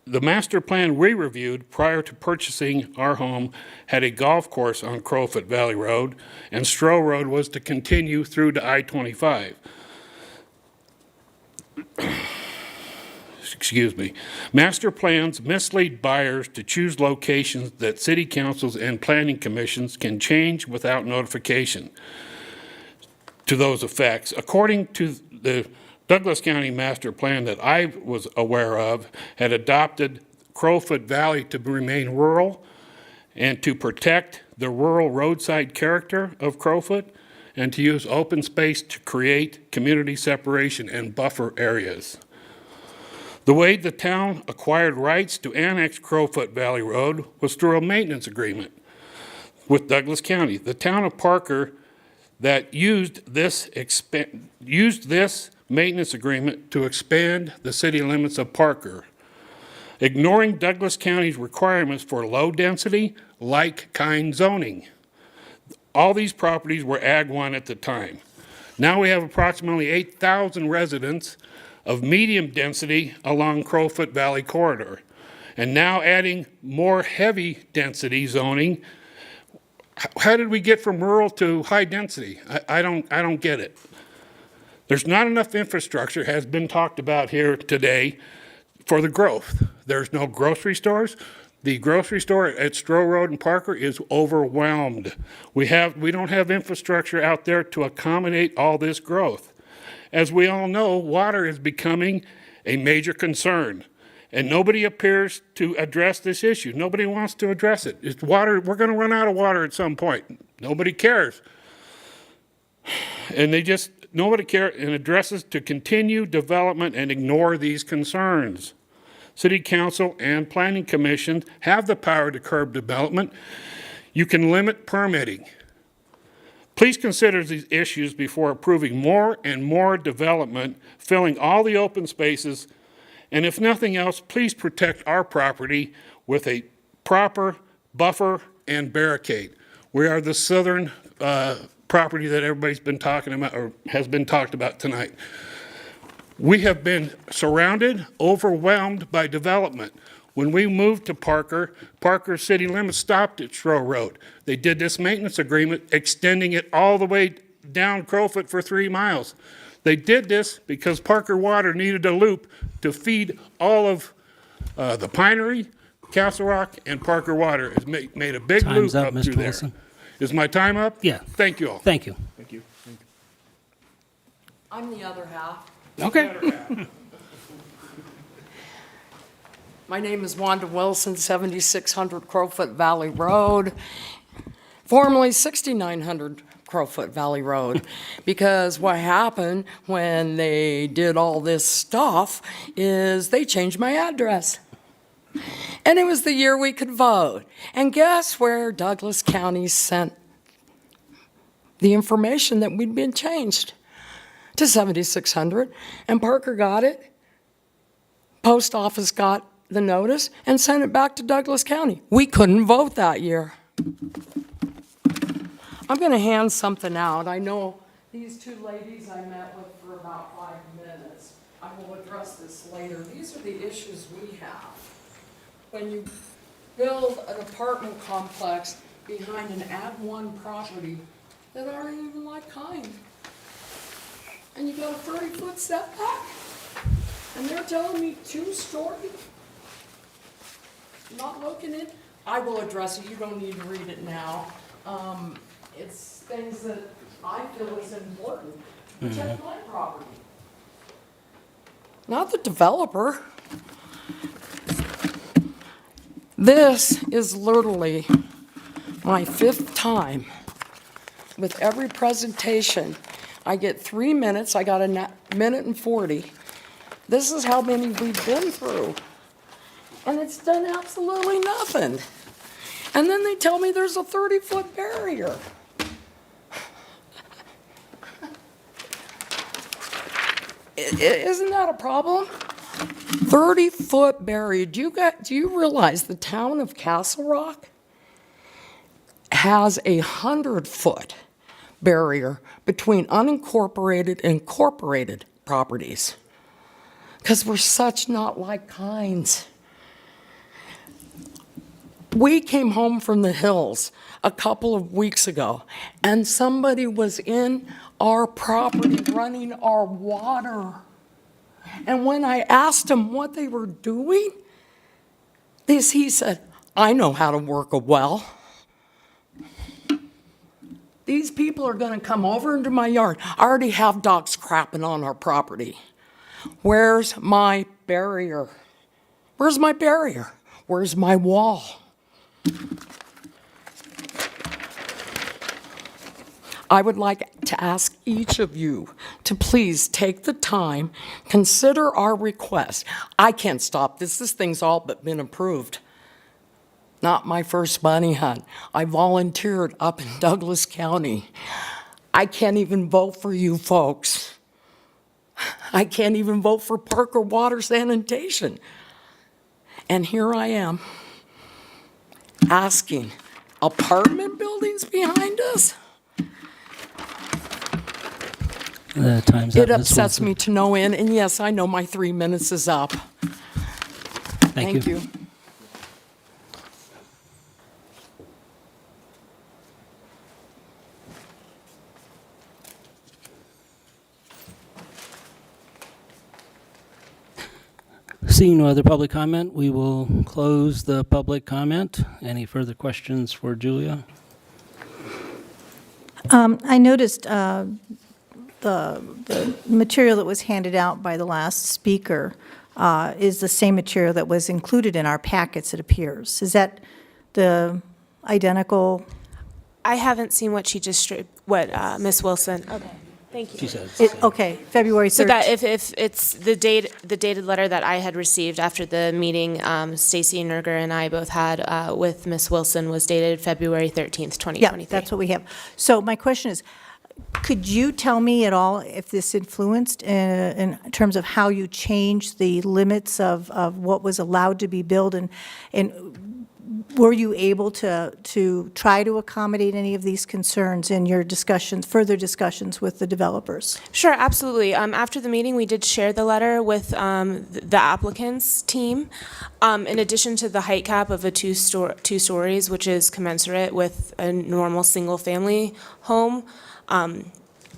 the master plan we reviewed prior to purchasing our home had a golf course on Crowfoot Valley Road, and Stroh Road was to continue through to I-25. Excuse me. Master plans mislead buyers to choose locations that city councils and planning commissions can change without notification to those effects. According to the Douglas County Master Plan that I was aware of, had adopted Crowfoot Valley to remain rural and to protect the rural roadside character of Crowfoot and to use open space to create community separation and buffer areas. The way the town acquired rights to annex Crowfoot Valley Road was through a maintenance agreement with Douglas County. The town of Parker that used this maintenance agreement to expand the city limits of Parker, ignoring Douglas County's requirements for low-density, like-kind zoning. All these properties were Ag 1 at the time. Now we have approximately 8,000 residents of medium density along Crowfoot Valley corridor, and now adding more heavy density zoning. How did we get from rural to high density? I don't get it. There's not enough infrastructure, has been talked about here today, for the growth. There's no grocery stores. The grocery store at Stroh Road and Parker is overwhelmed. We don't have infrastructure out there to accommodate all this growth. As we all know, water is becoming a major concern, and nobody appears to address this issue. Nobody wants to address it. It's water. We're going to run out of water at some point. Nobody cares. And nobody cares and addresses to continue development and ignore these concerns. City Council and Planning Commission have the power to curb development. You can limit permitting. Please consider these issues before approving more and more development, filling all the open spaces, and if nothing else, please protect our property with a proper buffer and barricade. We are the southern property that everybody's been talking about or has been talked about tonight. We have been surrounded, overwhelmed by development. When we moved to Parker, Parker's city limits stopped at Stroh Road. They did this maintenance agreement, extending it all the way down Crowfoot for 3 miles. They did this because Parker Water needed a loop to feed all of the Pinery, Castle Rock, and Parker Water. It's made a big Time's loop up, up Mr. through there. Wilson. Is my time up? Yeah. Thank you all. Thank you. Thank you. I'm the other half. Okay. My name is Wanda Wilson, 7600 Crowfoot Valley Road, formerly 6900 Crowfoot Valley Road, because what happened when they did all this stuff is they changed my address. And it was the year we could vote. And guess where Douglas County sent the information that we'd been changed? To 7600, and Parker got it. Post office got the notice and sent it back to Douglas County. We couldn't vote that year. I'm going to hand something out. I know these two ladies I met with for about 5 minutes. I will address this later. These are the issues we have. When you build an apartment complex behind an Ag 1 property that aren't even like kind, and you got a 30-foot setback, And they're telling me 2-story? Not looking it? I will address it, you don't need to read it now. It's things that I feel is important to protect my property. Not the developer. This is literally my 5th time. With every presentation, I get 3 minutes, I got a minute and 40. This is how many we've been through. And it's done absolutely nothing. And then they tell me there's a 30-foot barrier. Isn't that a problem? 30-foot barrier. Do you realize the town of Castle Rock has a 100-foot barrier between unincorporated and incorporated properties? Because we're such not like kinds. We came home from the hills a couple of weeks ago, and somebody was in our property running our water. And when I asked him what they were doing, he said, I know how to work a well. These people are going to come over into my yard. I already have dogs crapping on our property. Where's my barrier? Where's my barrier? Where's my wall? I would like to ask each of you to please take the time, consider our request. I can't stop this. This thing's all but been approved. Not my first bunny hunt. I volunteered up in Douglas County. I can't even vote for you folks. I can't even vote for Parker Water Sanitation. And here I am asking apartment buildings behind us? Time's up, It Ms. upsets Wilson. me to no end, and yes, I know my 3 minutes is up. Thank you. Seeing no other public comment, we will close the public comment. Any further questions for Julia? I noticed the material that was handed out by the last speaker is the same material that was included in our packets, it appears. Is that the identical? I haven't seen what she just, Ms. Wilson. Okay, thank you. She says. Okay, February 13th. So that if it's the dated letter that I had received after the meeting, Stacy Nerger and I both had with Ms. Wilson was dated February 13th, 2023. Yeah, that's what we have. So my question is, could you tell me at all if this influenced in terms of how you changed the limits of what was allowed to be built, and were you able to try to accommodate any of these concerns in your discussions, further discussions with the developers? Sure, absolutely. After the meeting, we did share the letter with the applicant's team. In addition to the height cap of two stories, which is commensurate with a normal single-family home,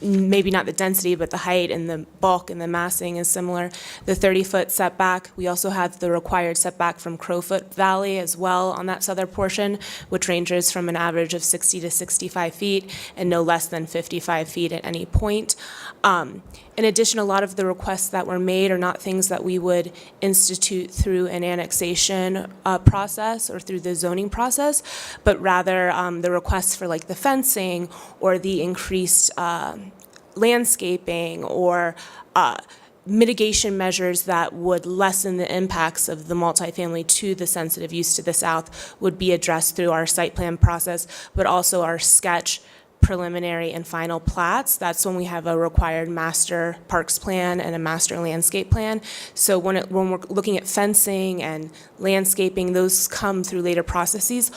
maybe not the density, but the height and the bulk and the massing is similar. The 30-foot setback, we also have the required setback from Crowfoot Valley as well on that southern portion, which ranges from an average of 60 to 65 feet and no less than 55 feet at any point. In addition, a lot of the requests that were made are not things that we would institute through an annexation process or through the zoning process, but rather the requests for like the fencing or the increased landscaping or mitigation measures that would lessen the impacts of the multifamily to the sensitive use to the south would be addressed through our site plan process, but also our sketch, preliminary, and final plats. That's when we have a required master parks plan and a master landscape plan. So when we're looking at fencing and landscaping, those come through later processes,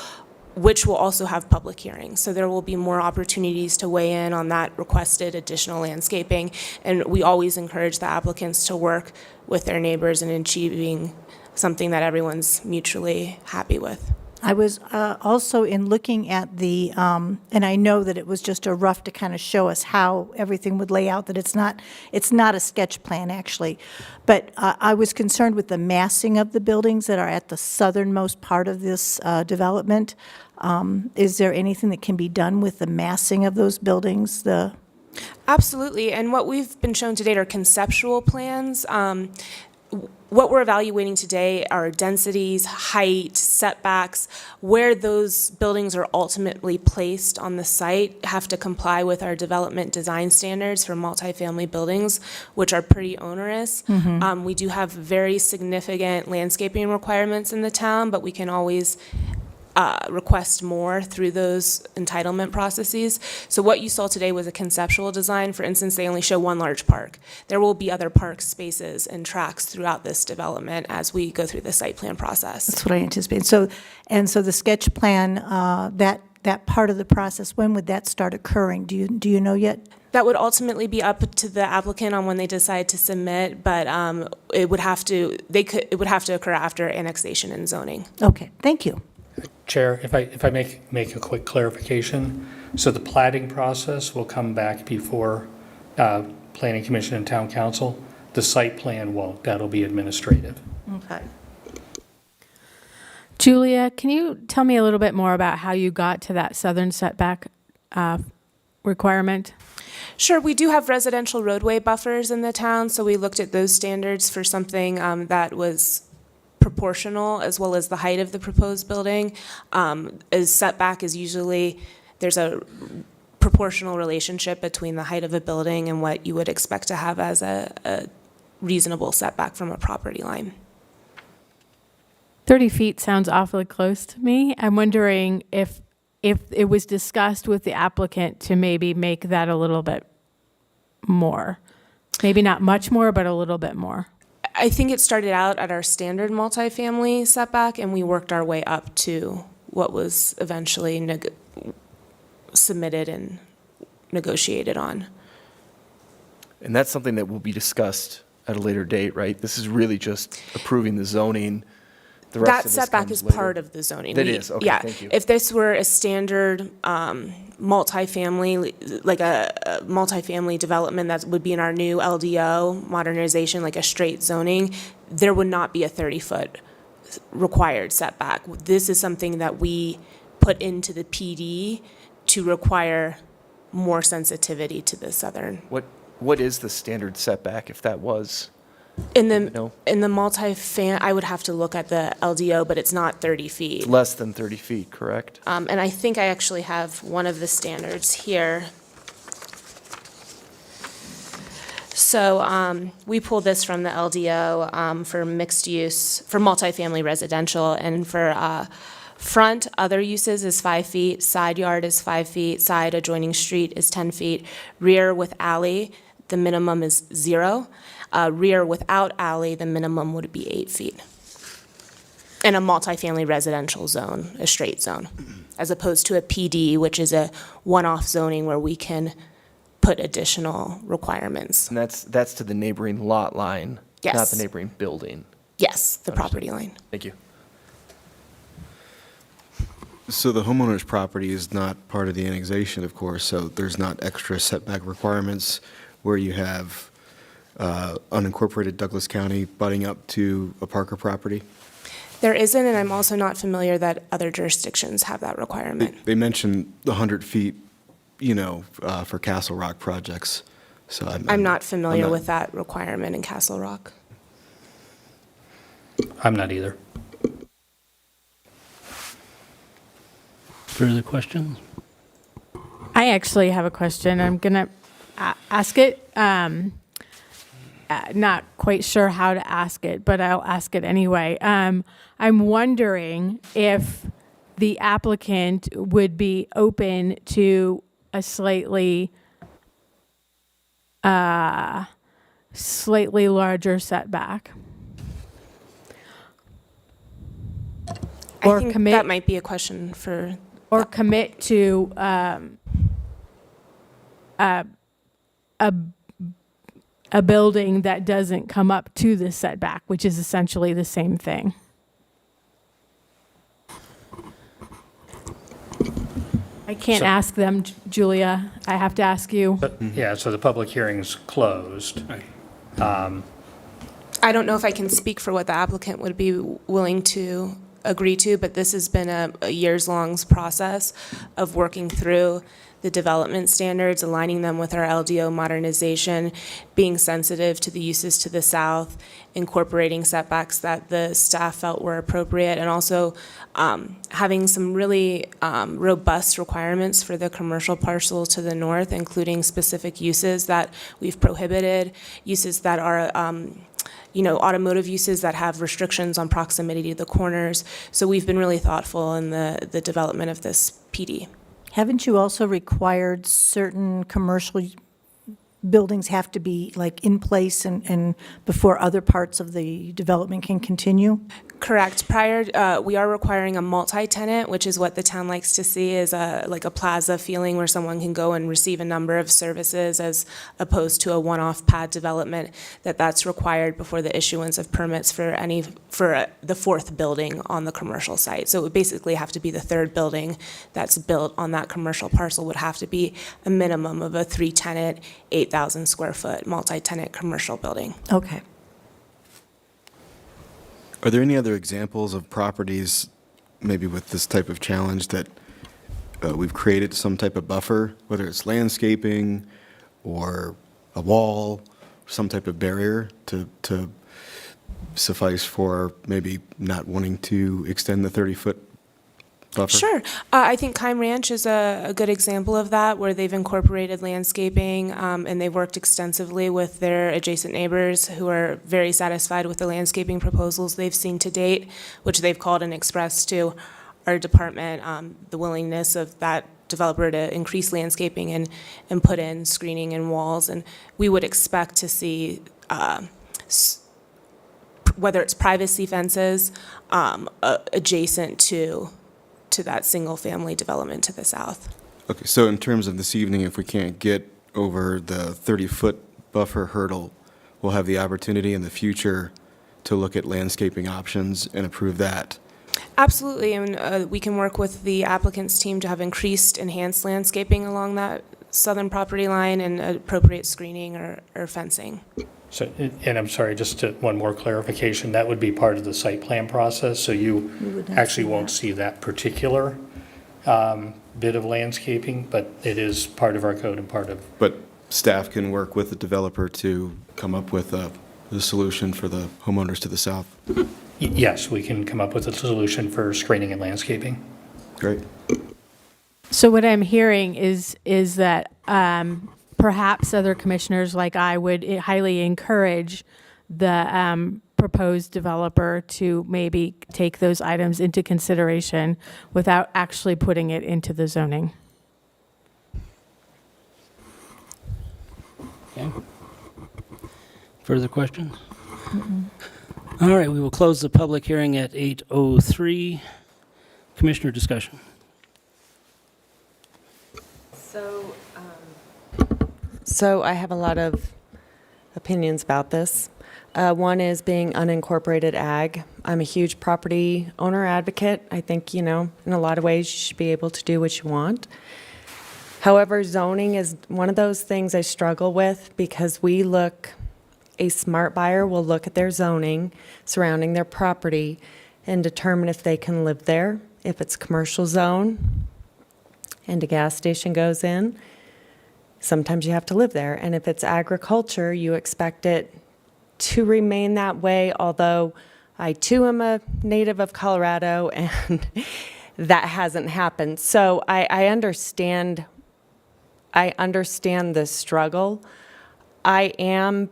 which will also have public hearings. So there will be more opportunities to weigh in on that requested additional landscaping. And we always encourage the applicants to work with their neighbors in achieving something that everyone's mutually happy with. I was also in looking at the, and I know that it was just a rough to kind of show us how everything would lay out, that it's not a sketch plan, actually. But I was concerned with the massing of the buildings that are at the southernmost part of this development. Is there anything that can be done with the massing of those buildings? Absolutely, and what we've been shown to date are conceptual plans. What we're evaluating today are densities, height, setbacks. Where those buildings are ultimately placed on the site have to comply with our development design standards for multifamily buildings, which are pretty onerous. We do have very significant landscaping requirements in the town, but we can always request more through those entitlement processes. So what you saw today was a conceptual design. For instance, they only show one large park. There will be other park spaces and tracks throughout this development as we go through the site plan process. That's what I anticipated. So the sketch plan, that part of the process, when would that start occurring? Do you know yet? That would ultimately be up to the applicant on when they decide to submit, but it would have to occur after annexation and zoning. Okay, thank you. Chair, if I make a quick clarification, so the plating process will come back before Planning Commission and Town Council. The site plan won't. That'll be administrative. Okay. Julia, can you tell me a little bit more about how you got to that southern setback requirement? Sure, we do have residential roadway buffers in the town, so we looked at those standards for something that was proportional, as well as the height of the proposed building. A setback is usually, there's a proportional relationship between the height of a building and what you would expect to have as a reasonable setback from a property line. 30 feet sounds awfully close to me. I'm wondering if it was discussed with the applicant to maybe make that a little bit more. Maybe not much more, but a little bit more. I think it started out at our standard multifamily setback, and we worked our way up to what was eventually submitted and negotiated on. And that's something that will be discussed at a later date, right? This is really just approving the zoning. The rest That of this setback comes is later. part of the zoning. That is, okay, yeah. thank you. If this were a standard multifamily, like a multifamily development that would be in our new LDO modernization, like a straight zoning, there would not be a 30-foot required setback. This is something that we put into the PD to require more sensitivity to the southern. What is the standard setback if that was? In the No. I would have to look at the LDO, but it's not 30 feet. Less than 30 feet, correct? And I think I actually have one of the standards here. So we pulled this from the LDO for mixed use, for multifamily residential, and for front other uses is 5 feet, side yard is 5 feet, side adjoining street is 10 feet, rear with alley, the minimum is 0. Rear without alley, the minimum would be 8 feet. In a multifamily residential zone, a straight zone, as opposed to a PD, which is a one-off zoning where we can put additional requirements. And that's to the neighboring lot line, Yes. not the neighboring building. Yes, the property line. Thank you. So the homeowner's property is not part of the annexation, of course, so there's not extra setback requirements where you have unincorporated Douglas County butting up to a Parker property? There isn't, and I'm also not familiar that other jurisdictions have that requirement. They mentioned the 100 feet, for Castle Rock projects. So I'm not familiar with that requirement in Castle Rock. I'm not either. Further questions? I actually have a question. I'm going to ask it. Not quite sure how to ask it, but I'll ask it anyway. I'm wondering if the applicant would be open to a slightly larger setback. I think that might be a question for... Or commit to a building that doesn't come up to the setback, which is essentially the same thing. I can't So- ask them, Julia. I have to ask you. But, yeah, so the public hearing's closed. I don't know if I can speak for what the applicant would be willing to agree to, but this has been a years-long process of working through the development standards, aligning them with our LDO modernization, being sensitive to the uses to the south, incorporating setbacks that the staff felt were appropriate, and also having some really robust requirements for the commercial parcel to the north, including specific uses that we've prohibited, uses that are automotive uses that have restrictions on proximity to the corners. So we've been really thoughtful in the development of this PD. Haven't you also required certain commercial buildings have to be like in place and before other parts of the development can continue? Correct. We are requiring a multi-tenant, which is what the town likes to see, is like a plaza feeling where someone can go and receive a number of services as opposed to a one-off pad development, that's required before the issuance of permits for the fourth building on the commercial site. So it would basically have to be the third building that's built on that commercial parcel would have to be a minimum of a 3-tenant, 8,000 square foot multi-tenant commercial building. Okay. Are there any other examples of properties, maybe with this type of challenge, that we've created some type of buffer, whether it's landscaping or a wall, some type of barrier to suffice for maybe not wanting to extend the 30-foot buffer? Sure. I think Kime Ranch is a good example of that, where they've incorporated landscaping, and they've worked extensively with their adjacent neighbors who are very satisfied with the landscaping proposals they've seen to date, which they've called and expressed to our department, the willingness of that developer to increase landscaping and put in screening and walls. And we would expect to see whether it's privacy fences adjacent to that single-family development to the south. Okay, so in terms of this evening, if we can't get over the 30-foot buffer hurdle, we'll have the opportunity in the future to look at landscaping options and approve that. Absolutely, and we can work with the applicant's team to have enhanced landscaping along that southern property line and appropriate screening or fencing. So, and I'm sorry, one more clarification, that would be part of the site plan process, so you would not actually see won't that. see that particular bit of landscaping, but it is part of our code and part of, But staff can work with the developer to come up with the solution for the homeowners to the south. yes, we can come up with a solution for screening and landscaping. Great. So what I'm hearing is that perhaps other commissioners like I would highly encourage the proposed developer to maybe take those items into consideration without actually putting it into the zoning. Okay. Further questions? All right, we will close the public hearing at 8:03. Commissioner discussion. So I have a lot of opinions about this. One is being unincorporated ag. I'm a huge property owner advocate. I think, in a lot of ways, you should be able to do what you want. However, zoning is one of those things I struggle with because a smart buyer will look at their zoning surrounding their property and determine if they can live there. If it's commercial zone and a gas station goes in, sometimes you have to live there. And if it's agriculture, you expect it to remain that way, although I too am a native of Colorado and that hasn't happened. So I understand the struggle. I am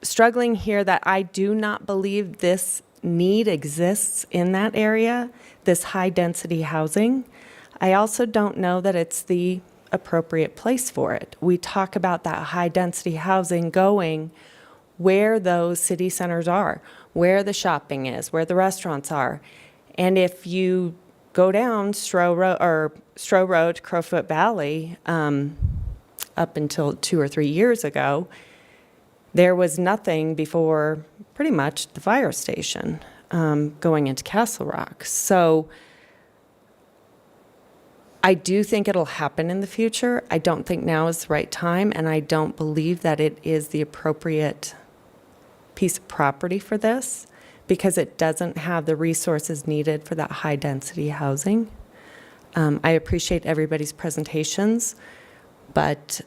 struggling here that I do not believe this need exists in that area, this high-density housing. I also don't know that it's the appropriate place for it. We talk about that high-density housing going where those city centers are, where the shopping is, where the restaurants are. And if you go down Stroh Road, Crowfoot Valley, up until 2 or 3 years ago, there was nothing before pretty much the fire station going into Castle Rock. So I do think it'll happen in the future. I don't think now is the right time, and I don't believe that it is the appropriate piece of property for this because it doesn't have the resources needed for that high-density housing. I appreciate everybody's presentations, but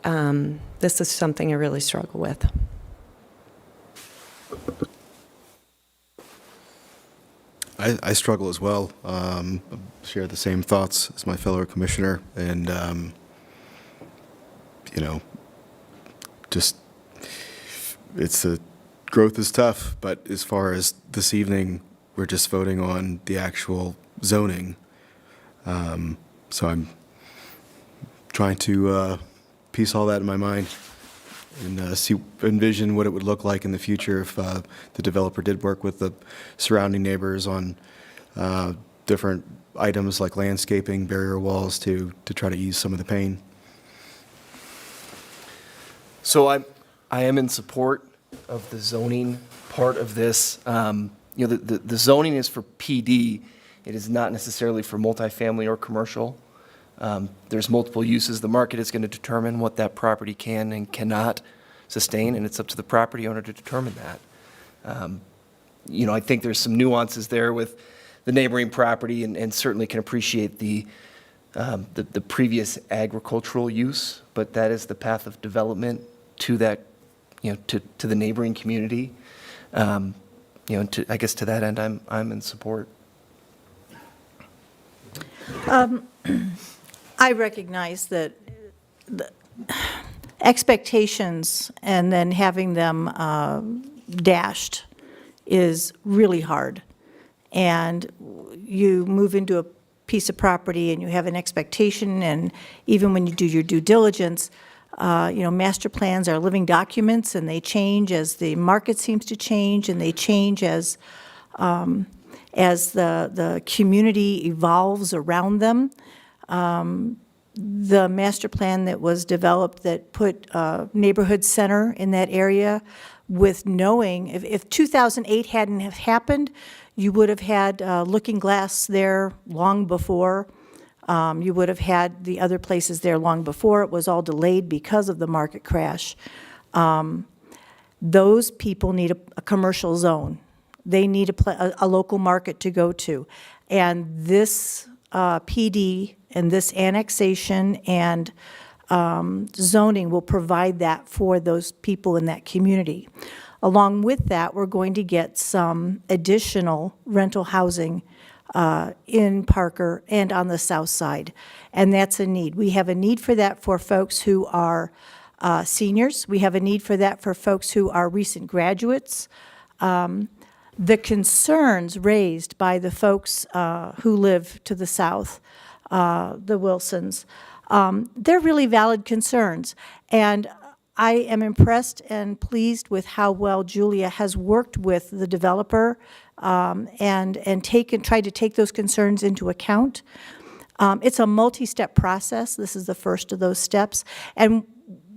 this is something I really struggle with. I struggle as well. Share the same thoughts as my fellow commissioner, and just growth is tough. But as far as this evening, we're just voting on the actual zoning. So I'm trying to piece all that in my mind and envision what it would look like in the future if the developer did work with the surrounding neighbors on different items like landscaping, barrier walls to try to ease some of the pain. So I am in support of the zoning part of this. The zoning is for PD. It is not necessarily for multifamily or commercial. There's multiple uses. The market is going to determine what that property can and cannot sustain, and it's up to the property owner to determine that. I think there's some nuances there with the neighboring property, and certainly can appreciate the previous agricultural use, but that is the path of development to that, to the neighboring community. I guess to that end, I'm in support. I recognize that the expectations and then having them dashed is really hard. And you move into a piece of property and you have an expectation, and even when you do your due diligence, master plans are living documents, and they change as the market seems to change, and they change as the community evolves around them. The master plan that was developed that put neighborhood center in that area, with knowing if 2008 hadn't have happened, you would have had Looking Glass there long before. You would have had the other places there long before. It was all delayed because of the market crash. Those people need a commercial zone. They need a local market to go to. And this PD and this annexation and zoning will provide that for those people in that community. Along with that, we're going to get some additional rental housing in Parker and on the south side, and that's a need. We have a need for that for folks who are seniors. We have a need for that for folks who are recent graduates. The concerns raised by the folks who live to the south, the Wilsons, they're really valid concerns. And I am impressed and pleased with how well Julia has worked with the developer and tried to take those concerns into account. It's a multi-step process. This is the first of those steps. And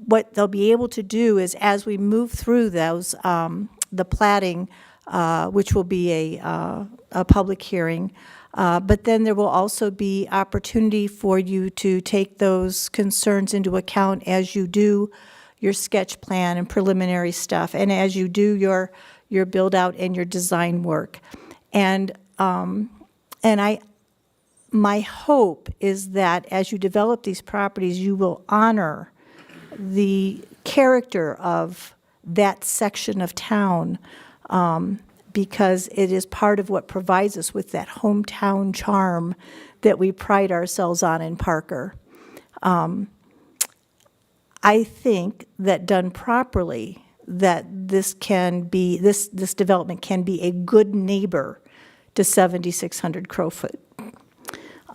what they'll be able to do is, as we move through those, the platting, which will be a public hearing, but then there will also be opportunity for you to take those concerns into account as you do your sketch plan and preliminary stuff, and as you do your build out and your design work. And my hope is that as you develop these properties, you will honor the character of that section of town, because it is part of what provides us with that hometown charm that we pride ourselves on in Parker. I think that done properly, that this development can be a good neighbor to 7600 Crowfoot,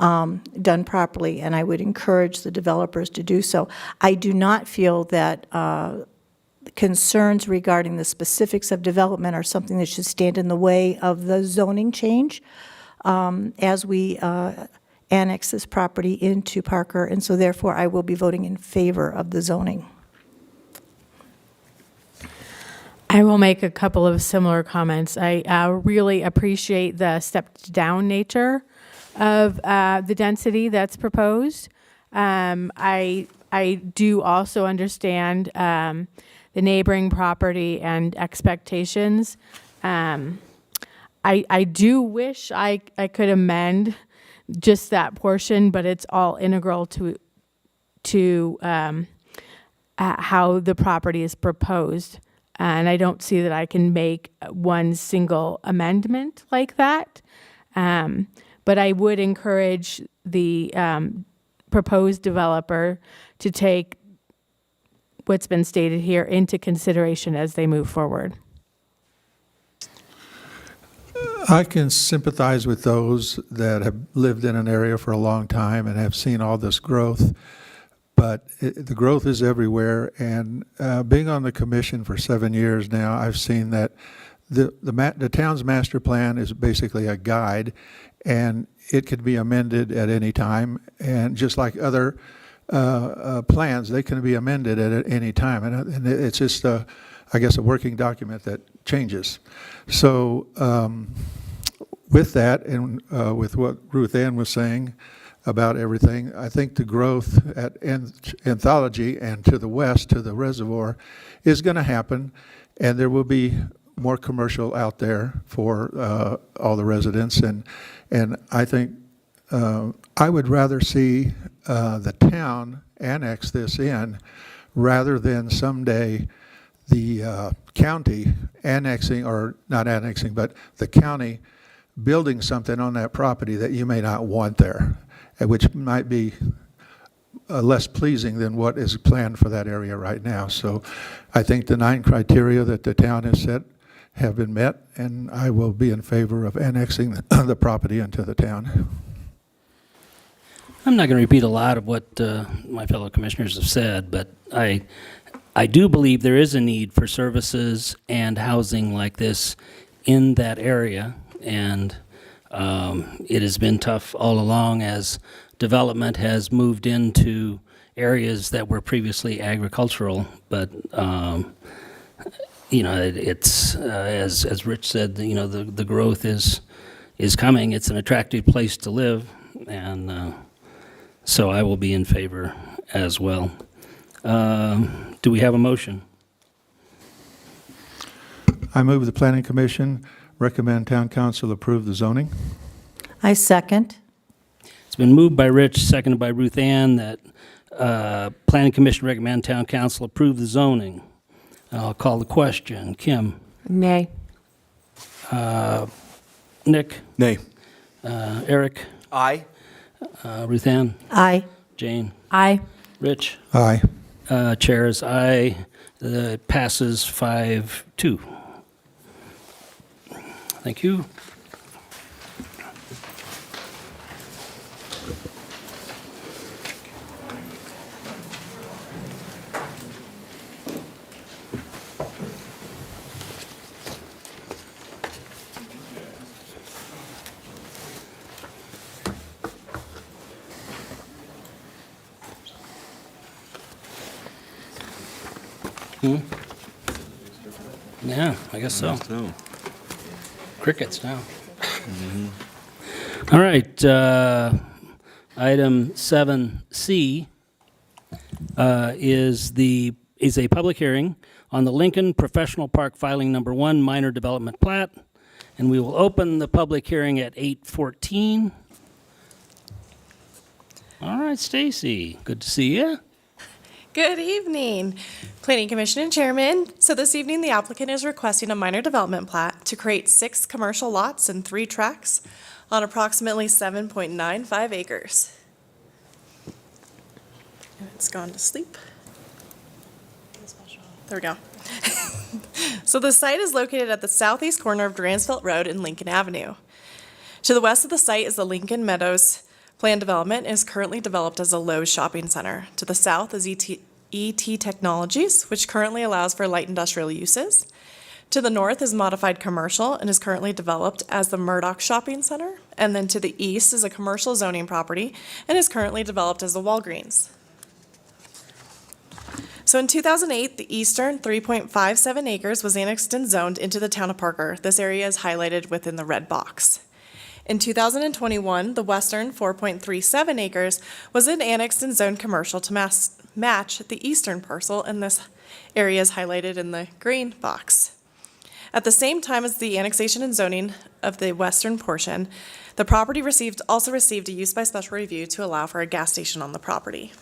done properly, and I would encourage the developers to do so. I do not feel that concerns regarding the specifics of development are something that should stand in the way of the zoning change as we annex this property into Parker, and so therefore I will be voting in favor of the zoning. I will make a couple of similar comments. I really appreciate the stepped down nature of the density that's proposed. I do also understand the neighboring property and expectations. I do wish I could amend just that portion, but it's all integral to how the property is proposed. And I don't see that I can make one single amendment like that. But I would encourage the proposed developer to take what's been stated here into consideration as they move forward. I can sympathize with those that have lived in an area for a long time and have seen all this growth, but the growth is everywhere. And being on the commission for 7 years now, I've seen that the town's master plan is basically a guide, and it could be amended at any time. And just like other plans, they can be amended at any time. And it's just, I guess, a working document that changes. So with that, and with what Ruth Ann was saying about everything, I think the growth at Anthology and to the west, to the reservoir, is going to happen, and there will be more commercial out there for all the residents. And I think I would rather see the town annex this in rather than someday the county annexing, or not annexing, but the county building something on that property that you may not want there, which might be less pleasing than what is planned for that area right now. So I think the 9 criteria that the town has set have been met, and I will be in favor of annexing the property into the town. I'm not going to repeat a lot of what my fellow commissioners have said, but I do believe there is a need for services and housing like this in that area, and it has been tough all along as development has moved into areas that were previously agricultural. But it's as Rich said, the growth is coming. It's an attractive place to live, and so I will be in favor as well. Do we have a motion? I move the Planning Commission recommend Town Council approve the zoning. I second. It's been moved by Rich, seconded by Ruth Ann, that Planning Commission recommend Town Council approve the zoning. I'll call the question. Kim? Nay. Nick? Nay. Eric? Aye. Ruth Ann? Aye. Jane? Aye. Rich? Aye. Chair is aye. Passes 5-2. Thank you. Yeah, I guess so. Crickets now. All right, item 7C is a public hearing on the Lincoln Professional Park filing number 1 minor development plat, and we will open the public hearing at 8:14. All right, Stacy, good to see you. Good evening, Planning Commission and Chairman. So this evening, the applicant is requesting a minor development plat to create 6 commercial lots and 3 tracts on approximately 7.95 acres. And it's gone to sleep. There we go. So the site is located at the southeast corner of Dransfeld Road and Lincoln Avenue. To the west of the site is the Lincoln Meadows Planned development is currently developed as a Lowe's shopping center. To the south is ET Technologies, which currently allows for light industrial uses. To the north is modified commercial and is currently developed as the Murdoch Shopping Center. And then to the east is a commercial zoning property and is currently developed as a Walgreens. So in 2008, the eastern 3.57 acres was annexed and zoned into the town of Parker. This area is highlighted within the red box. In 2021, the western 4.37 acres was annexed and zoned commercial to match the eastern parcel, and this area is highlighted in the green box. At the same time as the annexation and zoning of the western portion, the property also received a use by special review to allow for a gas station on the property.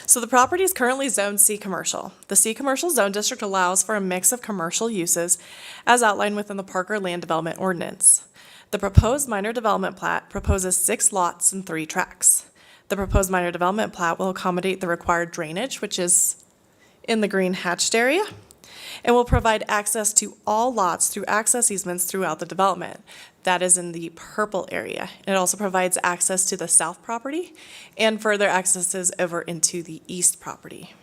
So the property is currently zoned C commercial. The C commercial zone district allows for a mix of commercial uses as outlined within the Parker Land Development Ordinance. The proposed minor development plat proposes 6 lots and 3 tracts. The proposed minor development plat will accommodate the required drainage, which is in the green hatched area, and will provide access to all lots through access easements throughout the development. That is in the purple area. It also provides access to the south property and further accesses over into the east property.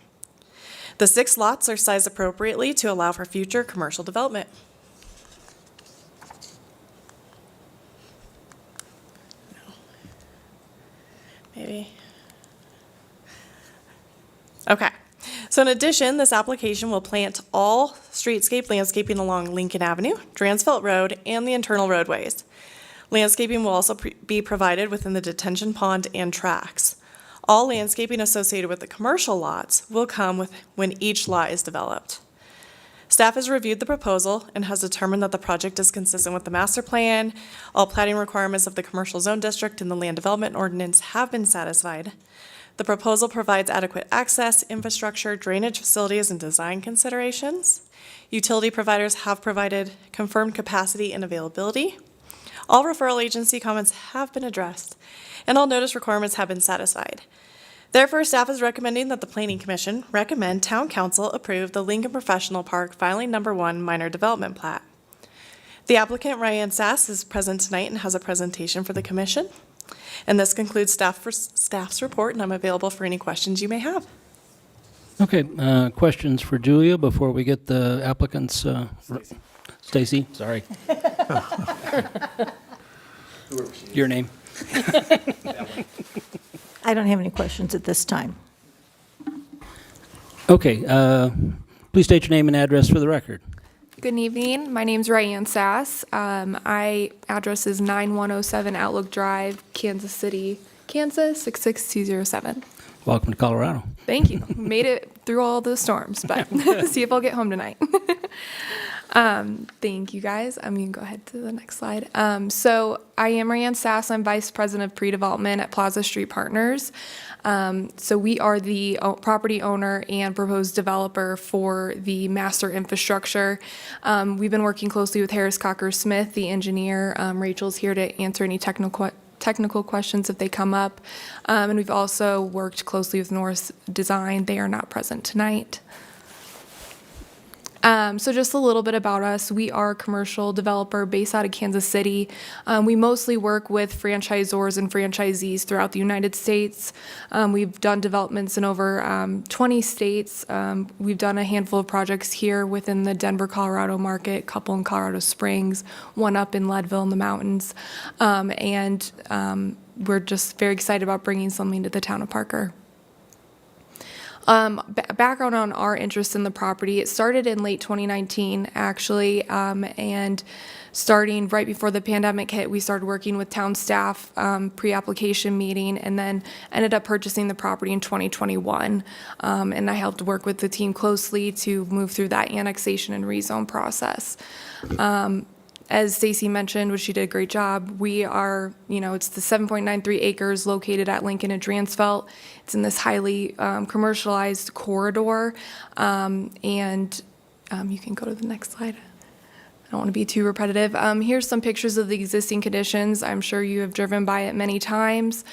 The 6 lots are sized appropriately to allow for future commercial development. Maybe. Okay. So in addition, this application will plant all streetscape landscaping along Lincoln Avenue, Dransfeld Road, and the internal roadways. Landscaping will also be provided within the detention pond and tracks. All landscaping associated with the commercial lots will come when each lot is developed. Staff has reviewed the proposal and has determined that the project is consistent with the master plan. All plating requirements of the commercial zone district and the land development ordinance have been satisfied. The proposal provides adequate access, infrastructure, drainage facilities, and design considerations. Utility providers have provided confirmed capacity and availability. All referral agency comments have been addressed, and all notice requirements have been satisfied. Therefore, staff is recommending that the Planning Commission recommend Town Council approve the Lincoln Professional Park Filing Number 1 Minor Development Plat. The applicant, Ryan Sass, is present tonight and has a presentation for the Commission. And this concludes staff's report, and I'm available for any questions you may have. Okay, questions for Julia before we get the applicants? Stacy, sorry. Your name? I don't have any questions at this time. Okay, please state your name and address for the record. Good evening. My name's Ryan Sass. My address is 9107 Outlook Drive, Kansas City, Kansas 66207. Welcome to Colorado. Thank you. Made it through all the storms, but see if I'll get home tonight. Thank you, guys. You can go ahead to the next slide. So I am Ryan Sass. I'm Vice President of Pre-Development at Plaza Street Partners. So we are the property owner and proposed developer for the master infrastructure. We've been working closely with Harris Cocker Smith, the engineer. Rachel's here to answer any technical questions if they come up. And we've also worked closely with North Design. They are not present tonight. So just a little bit about us. We are a commercial developer based out of Kansas City. We mostly work with franchisors and franchisees throughout the United States. We've done developments in over 20 states. We've done a handful of projects here within the Denver, Colorado market, a couple in Colorado Springs, one up in Leadville in the mountains. And we're just very excited about bringing something to the town of Parker. Background on our interest in the property, it started in late 2019, actually, and starting right before the pandemic hit, we started working with town staff, pre-application meeting, and then ended up purchasing the property in 2021. And I helped work with the team closely to move through that annexation and rezone process. As Stacy mentioned, which she did a great job, we are, it's the 7.93 acres located at Lincoln and Dransfeld. It's in this highly commercialized corridor. And you can go to the next slide. I don't want to be too repetitive. Here's some pictures of the existing conditions. I'm sure you have driven by it many times.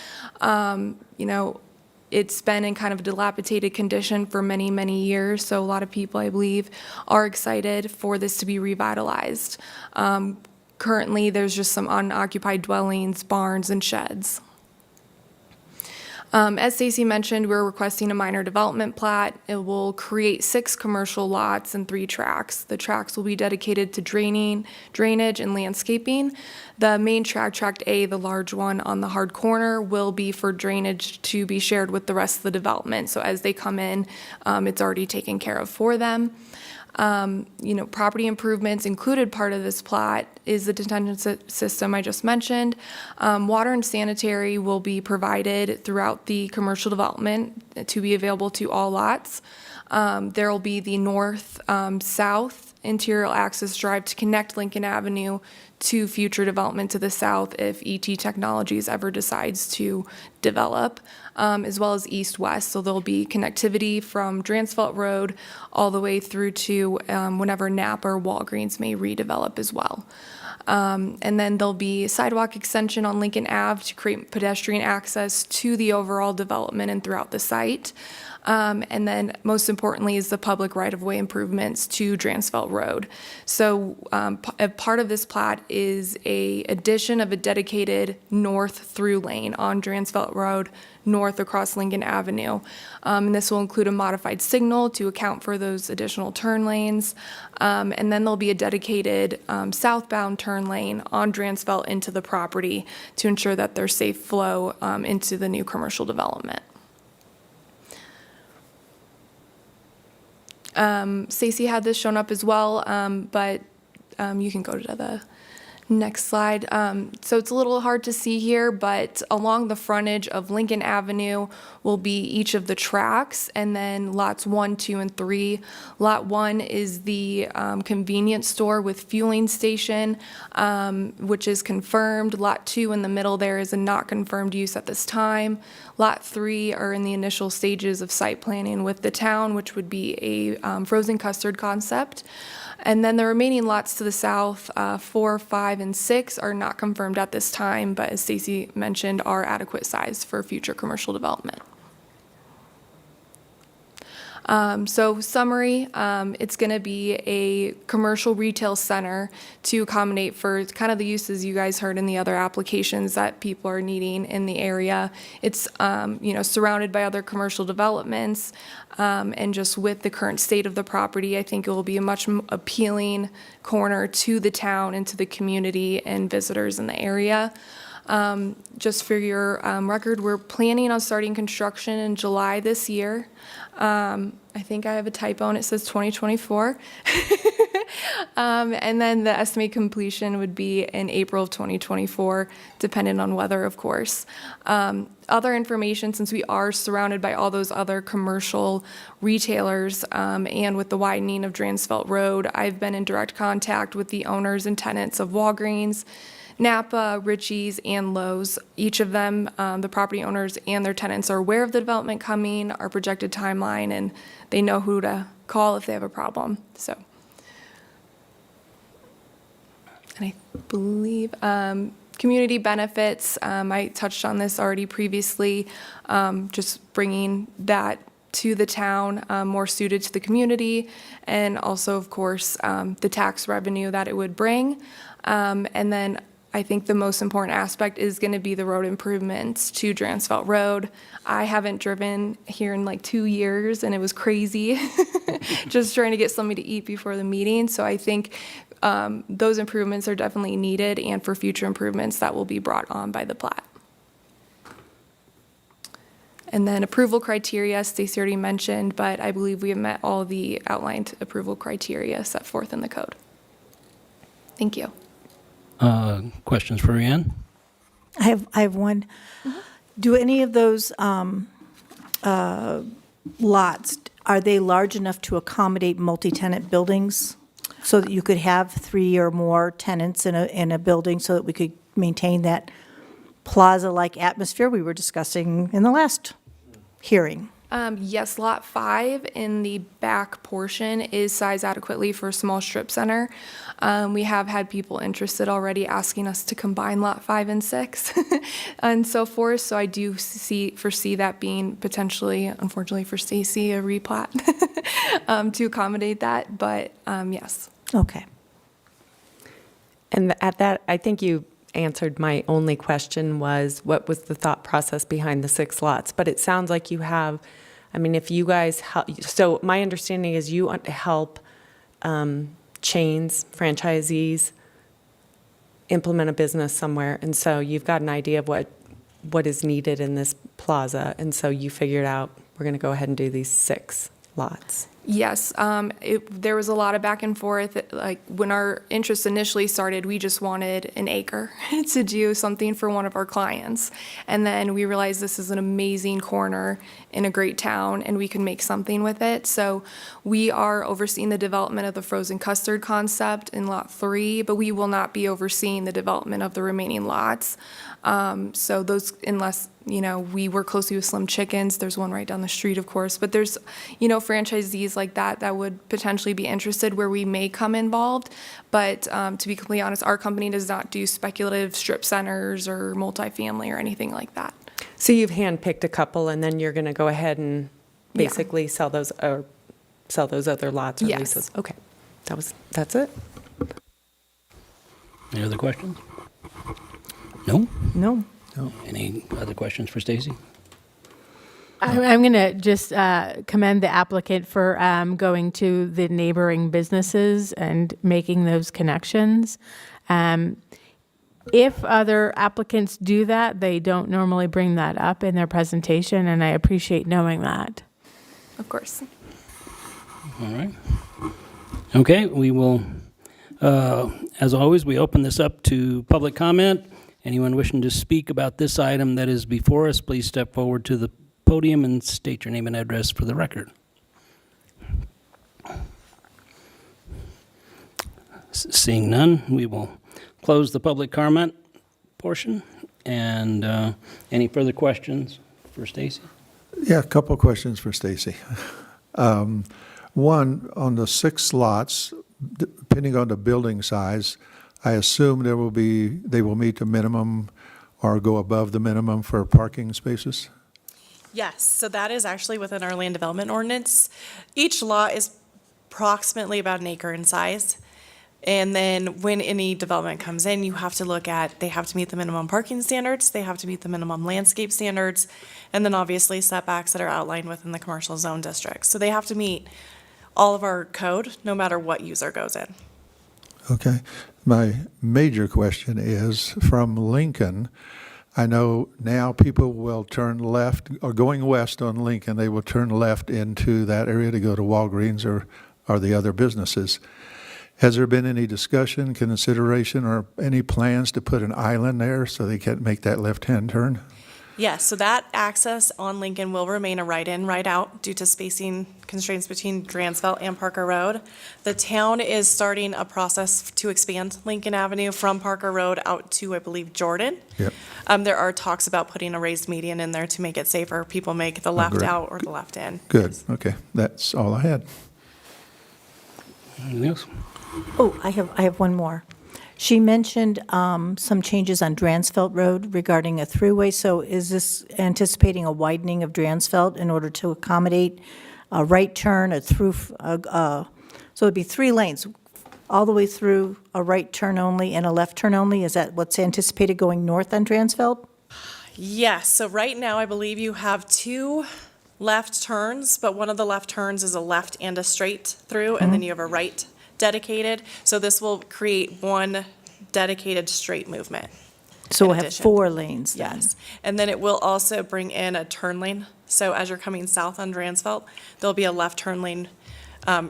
It's been in kind of a dilapidated condition for many, many years, so a lot of people, I believe, are excited for this to be revitalized. Currently, there's just some unoccupied dwellings, barns, and sheds. As Stacy mentioned, we're requesting a minor development plat. It will create 6 commercial lots and 3 tracts. The tracts will be dedicated to drainage and landscaping. The main tract A, the large one on the hard corner, will be for drainage to be shared with the rest of the development. So as they come in, it's already taken care of for them. Property improvements included part of this plat is the detention system I just mentioned. Water and sanitary will be provided throughout the commercial development to be available to all lots. There will be the north-south interior access drive to connect Lincoln Avenue to future development to the south if ET Technologies ever decides to develop, as well as east-west. So there'll be connectivity from Dransfeld Road all the way through to whenever Napa or Walgreens may redevelop as well. And then there'll be sidewalk extension on Lincoln Ave to create pedestrian access to the overall development and throughout the site. And then most importantly is the public right-of-way improvements to Dransfeld Road. So a part of this plat is a addition of a dedicated north through lane on Dransfeld Road, north across Lincoln Avenue. And this will include a modified signal to account for those additional turn lanes. And then there'll be a dedicated southbound turn lane on Dransfeld into the property to ensure that there's safe flow into the new commercial development. Stacy had this shown up as well, but you can go to the next slide. So it's a little hard to see here, but along the frontage of Lincoln Avenue will be each of the tracks, and then lots 1, 2, and 3. Lot 1 is the convenience store with fueling station, which is confirmed. Lot 2 in the middle there is a not confirmed use at this time. Lot 3 are in the initial stages of site planning with the town, which would be a frozen custard concept. And then the remaining lots to the south, 4, 5, and 6, are not confirmed at this time, but as Stacy mentioned, are adequate size for future commercial development. So summary, it's going to be a commercial retail center to accommodate for kind of the uses you guys heard in the other applications that people are needing in the area. It's surrounded by other commercial developments, and just with the current state of the property, I think it will be a much appealing corner to the town and to the community and visitors in the area. Just for your record, we're planning on starting construction in July this year. I think I have a typo and it says 2024. And then the estimated completion would be in April of 2024, depending on weather, of course. Other information, since we are surrounded by all those other commercial retailers, and with the widening of Dransfeld Road, I've been in direct contact with the owners and tenants of Walgreens, Napa, Ritchie's, and Lowe's. Each of them, the property owners and their tenants, are aware of the development coming, our projected timeline, and they know who to call if they have a problem. So, and I believe community benefits, I touched on this already previously, just bringing that to the town, more suited to the community, and also, of course, the tax revenue that it would bring. And then I think the most important aspect is going to be the road improvements to Dransfeld Road. I haven't driven here in like 2 years, and it was crazy just trying to get something to eat before the meeting. So I think those improvements are definitely needed, and for future improvements that will be brought on by the plat. And then approval criteria, Stacy already mentioned, but I believe we have met all the outlined approval criteria set forth in the code. Thank you. Questions for Ann? I have one. Do any of those lots, are they large enough to accommodate multi-tenant buildings so that you could have 3 or more tenants in a building so that we could maintain that plaza-like atmosphere we were discussing in the last hearing? Yes, Lot 5 in the back portion is sized adequately for a small strip center. We have had people interested already asking us to combine Lot 5 and 6 and so forth. So I do foresee that being potentially, unfortunately for Stacy, a replat to accommodate that. But yes. Okay. And at that, I think you answered my only question was, what was the thought process behind the 6 lots? But it sounds like you have, I mean, if you guys help, so my understanding is you want to help chains, franchisees implement a business somewhere. And so you've got an idea of what is needed in this plaza. And so you figured out, we're going to go ahead and do these 6 lots. Yes, there was a lot of back and forth. Like when our interest initially started, we just wanted an acre to do something for one of our clients. And then we realized this is an amazing corner in a great town and we can make something with it. So we are overseeing the development of the frozen custard concept in Lot 3, but we will not be overseeing the development of the remaining lots. So those, unless, we work closely with Slim Chickens, there's one right down the street, of course, but there's, franchisees like that would potentially be interested where we may come involved. But to be completely honest, our company does not do speculative strip centers or multifamily or anything like that. So you've handpicked a couple, and then you're going to go ahead and basically sell those other lots or Yes. leases? Okay, that's it? Any other questions? No? No. Any other questions for Stacy? I'm going to just commend the applicant for going to the neighboring businesses and making those connections. If other applicants do that, they don't normally bring that up in their presentation, and I appreciate knowing that. Of course. All right. Okay, we will, as always, we open this up to public comment. Anyone wishing to speak about this item that is before us, please step forward to the podium and state your name and address for the record. Seeing none, we will close the public comment portion. And any further questions for Stacy? Yeah, a couple of questions for Stacy. One, on the 6 lots, depending on the building size, I assume they will meet the minimum or go above the minimum for parking spaces? Yes, so that is actually within our land development ordinance. Each lot is approximately about an acre in size. And then when any development comes in, you have to look at, they have to meet the minimum parking standards, they have to meet the minimum landscape standards, and then obviously setbacks that are outlined within the commercial zone district. So they have to meet all of our code, no matter what user goes in. Okay. My major question is, from Lincoln, I know now people will turn left, or going west on Lincoln, they will turn left into that area to go to Walgreens or the other businesses. Has there been any discussion, consideration, or any plans to put an island there so they can make that left-hand turn? Yes, so that access on Lincoln will remain a right-in, right-out due to spacing constraints between Dransville and Parker Road. The town is starting a process to expand Lincoln Avenue from Parker Road out to, I believe, Jordan. Yep. There are talks about putting a raised median in there to make it safer. People make the left great. out or the left in. Good, okay. That's all I had. Anything else? Oh, I have one more. She mentioned some changes on Dransfeld Road regarding a throughway. So is this anticipating a widening of Dransfeld in order to accommodate a right turn, a through, so it'd be 3 lanes, all the way through a right turn only and a left turn only? Is that what's anticipated going north on Dransfeld? Yes, so right now I believe you have 2 left turns, but one of the left turns is a left and a straight through, and then you have a right dedicated. So this will create one dedicated straight movement. So in we'll have addition. 4 lanes then? Yes, and then it will also bring in a turn lane. So as you're coming south on Dransfeld, there'll be a left turn lane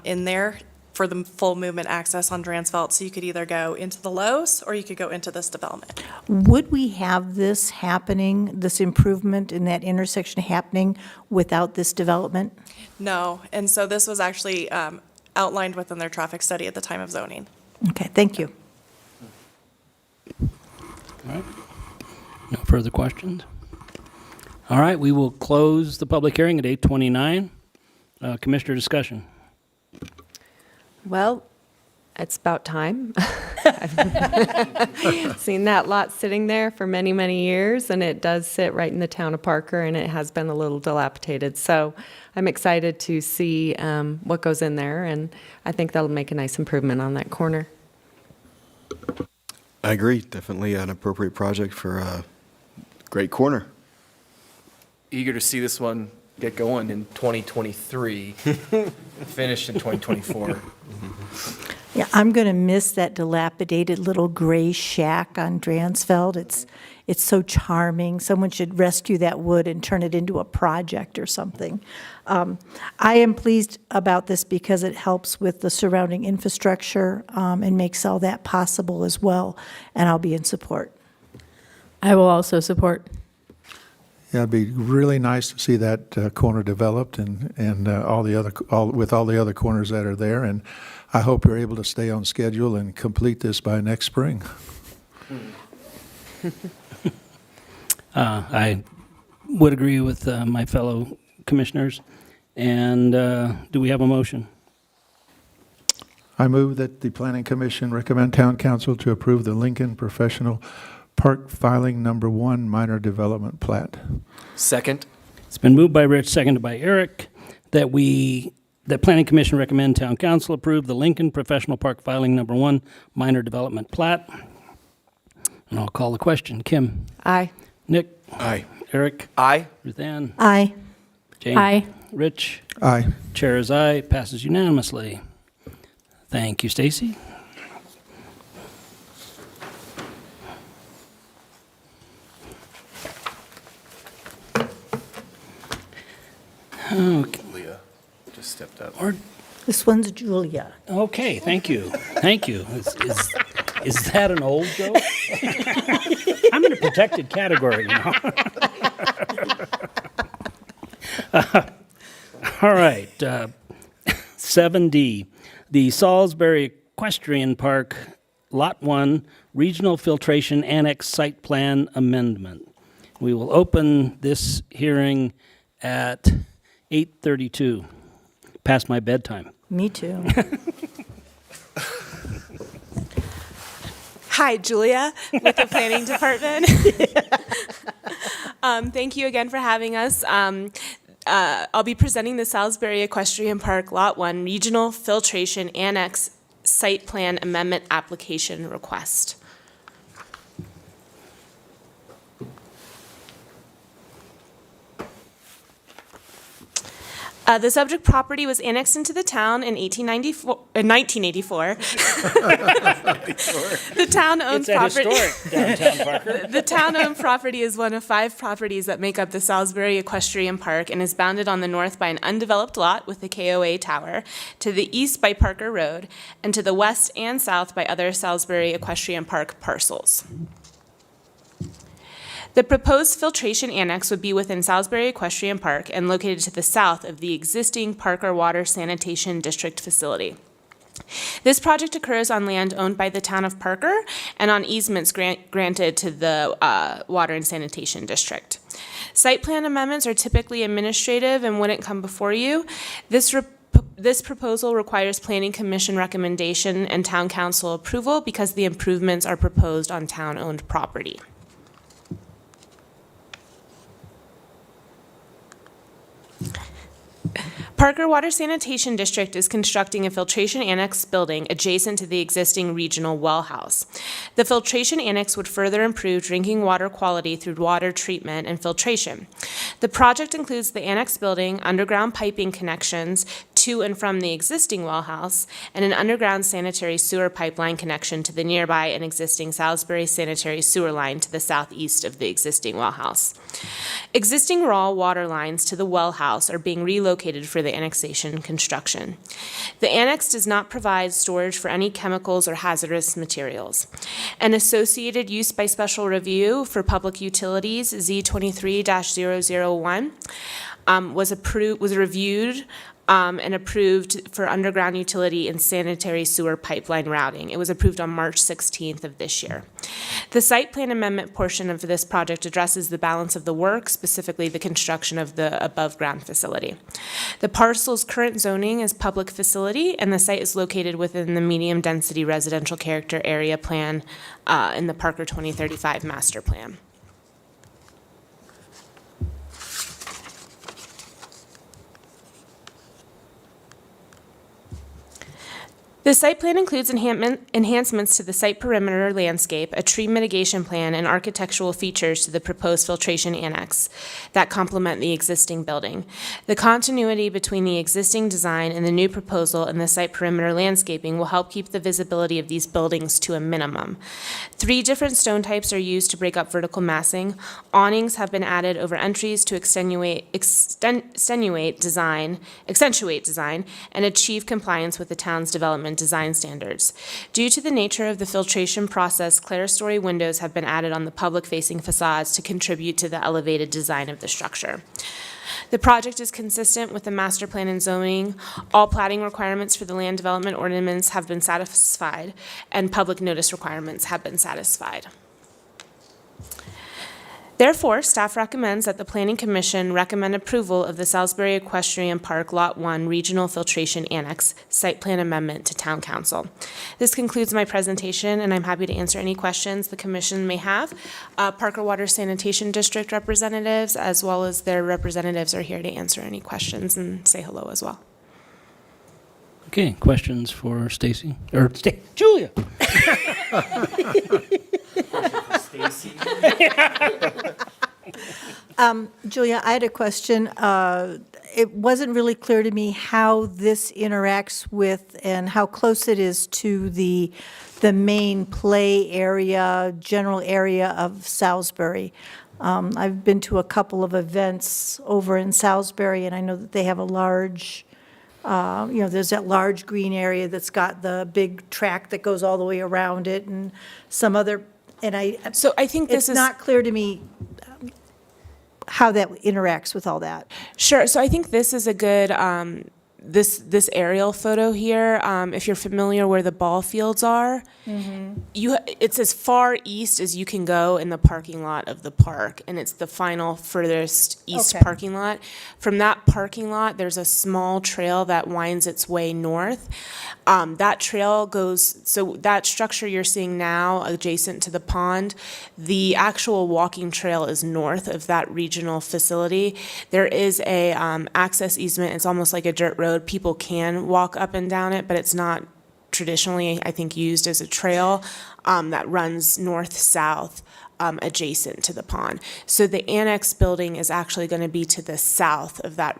in there for the full movement access on Dransfeld. So you could either go into the Lowe's or you could go into this development. Would we have this happening, this improvement in that intersection happening without this development? No, and so this was actually outlined within their traffic study at the time of zoning. Okay, thank you. All right. No further questions? All right, we will close the public hearing at 8:29. Commissioner discussion. Well, it's about time. I've seen that lot sitting there for many, many years, and it does sit right in the town of Parker, and it has been a little dilapidated. So I'm excited to see what goes in there, and I think that'll make a nice improvement on that corner. I agree, definitely an appropriate project for a great corner. Eager to see this one get going in 2023, finish in 2024. Yeah, I'm going to miss that dilapidated little gray shack on Dransfeld. It's so charming. Someone should rescue that wood and turn it into a project or something. I am pleased about this because it helps with the surrounding infrastructure and makes all that possible as well, and I'll be in support. I will also support. Yeah, it'd be really nice to see that corner developed and all the other corners that are there. And I hope you're able to stay on schedule and complete this by next spring. I would agree with my fellow commissioners. And do we have a motion? I move that the Planning Commission recommend Town Council to approve the Lincoln Professional Park Filing Number 1 Minor Development Plat. Second. It's been moved by Rich, seconded by Eric, that Planning Commission recommend Town Council approve the Lincoln Professional Park Filing Number 1 Minor Development Plat. And I'll call the question. Kim? Aye. Nick? Aye. Eric? Aye. Ruth Ann? Aye. Jane? Aye. Rich? Aye. Chair is aye. Passes unanimously. Thank you, Stacy. Okay. Leah just stepped up. This one's Julia. Okay, thank you. Thank you. Is that an old joke? I'm in a protected category, you know. All right. 7D, the Salisbury Equestrian Park, Lot 1, Regional Filtration Annex Site Plan Amendment. We will open this hearing at 8:32, past my bedtime. Me too. Hi, Julia with the Planning Department. Thank you again for having us. I'll be presenting the Salisbury Equestrian Park Lot 1 Regional Filtration Annex Site Plan Amendment Application Request. The subject property was annexed into the town in 1984. The town-owned property. It's a historic downtown, Parker. The town-owned property is one of 5 properties that make up the Salisbury Equestrian Park and is bounded on the north by an undeveloped lot with the KOA Tower, to the east by Parker Road, and to the west and south by other Salisbury Equestrian Park parcels. The proposed filtration annex would be within Salisbury Equestrian Park and located to the south of the existing Parker Water Sanitation District facility. This project occurs on land owned by the town of Parker and on easements granted to the Water and Sanitation District. Site plan amendments are typically administrative and wouldn't come before you. This proposal requires Planning Commission recommendation and Town Council approval because the improvements are proposed on town-owned property. Parker Water Sanitation District is constructing a filtration annex building adjacent to the existing regional well house. The filtration annex would further improve drinking water quality through water treatment and filtration. The project includes the annex building, underground piping connections to and from the existing well house, and an underground sanitary sewer pipeline connection to the nearby and existing Salisbury sanitary sewer line to the southeast of the existing well house. Existing raw water lines to the well house are being relocated for the annexation construction. The annex does not provide storage for any chemicals or hazardous materials. An associated use by special review for public utilities, Z23-001, was reviewed and approved for underground utility and sanitary sewer pipeline routing. It was approved on March 16th of this year. The site plan amendment portion of this project addresses the balance of the work, specifically the construction of the above-ground facility. The parcel's current zoning is public facility, and the site is located within the medium-density residential character area plan in the Parker 2035 master plan. The site plan includes enhancements to the site perimeter landscape, a tree mitigation plan, and architectural features to the proposed filtration annex that complement the existing building. The continuity between the existing design and the new proposal and the site perimeter landscaping will help keep the visibility of these buildings to a minimum. 3 different stone types are used to break up vertical massing. Awnings have been added over entries to accentuate design, and achieve compliance with the town's development design standards. Due to the nature of the filtration process, clerestory windows have been added on the public-facing facades to contribute to the elevated design of the structure. The project is consistent with the master plan and zoning. All plating requirements for the land development ordinance have been satisfied, and public notice requirements have been satisfied. Therefore, staff recommends that the Planning Commission recommend approval of the Salisbury Equestrian Park Lot 1 Regional Filtration Annex Site Plan Amendment to Town Council. This concludes my presentation, and I'm happy to answer any questions the Commission may have. Parker Water Sanitation District representatives, as well as their representatives, are here to answer any questions and say hello as well. Okay, questions for Stacy? Or Julia? Julia, I had a question. It wasn't really clear to me how this interacts with and how close it is to the main play area, general area of Salisbury. I've been to a couple of events over in Salisbury, and I know that they have a large, there's that large green area that's got the big track that goes all the way around it, and some other, So I think this it's is not clear to me how that interacts with all that. Sure. So I think this is a good this aerial photo here. If you're familiar where the ball fields are, it's as far east as you can go in the parking lot of the park, and it's the final furthest east parking lot. From that parking lot, there's a small trail that winds its way north. That trail goes, so that structure you're seeing now adjacent to the pond, the actual walking trail is north of that regional facility. There is a access easement. It's almost like a dirt road. People can walk up and down it, but it's not traditionally, I think, used as a trail that runs north-south adjacent to the pond. So the annex building is actually going to be to the south of that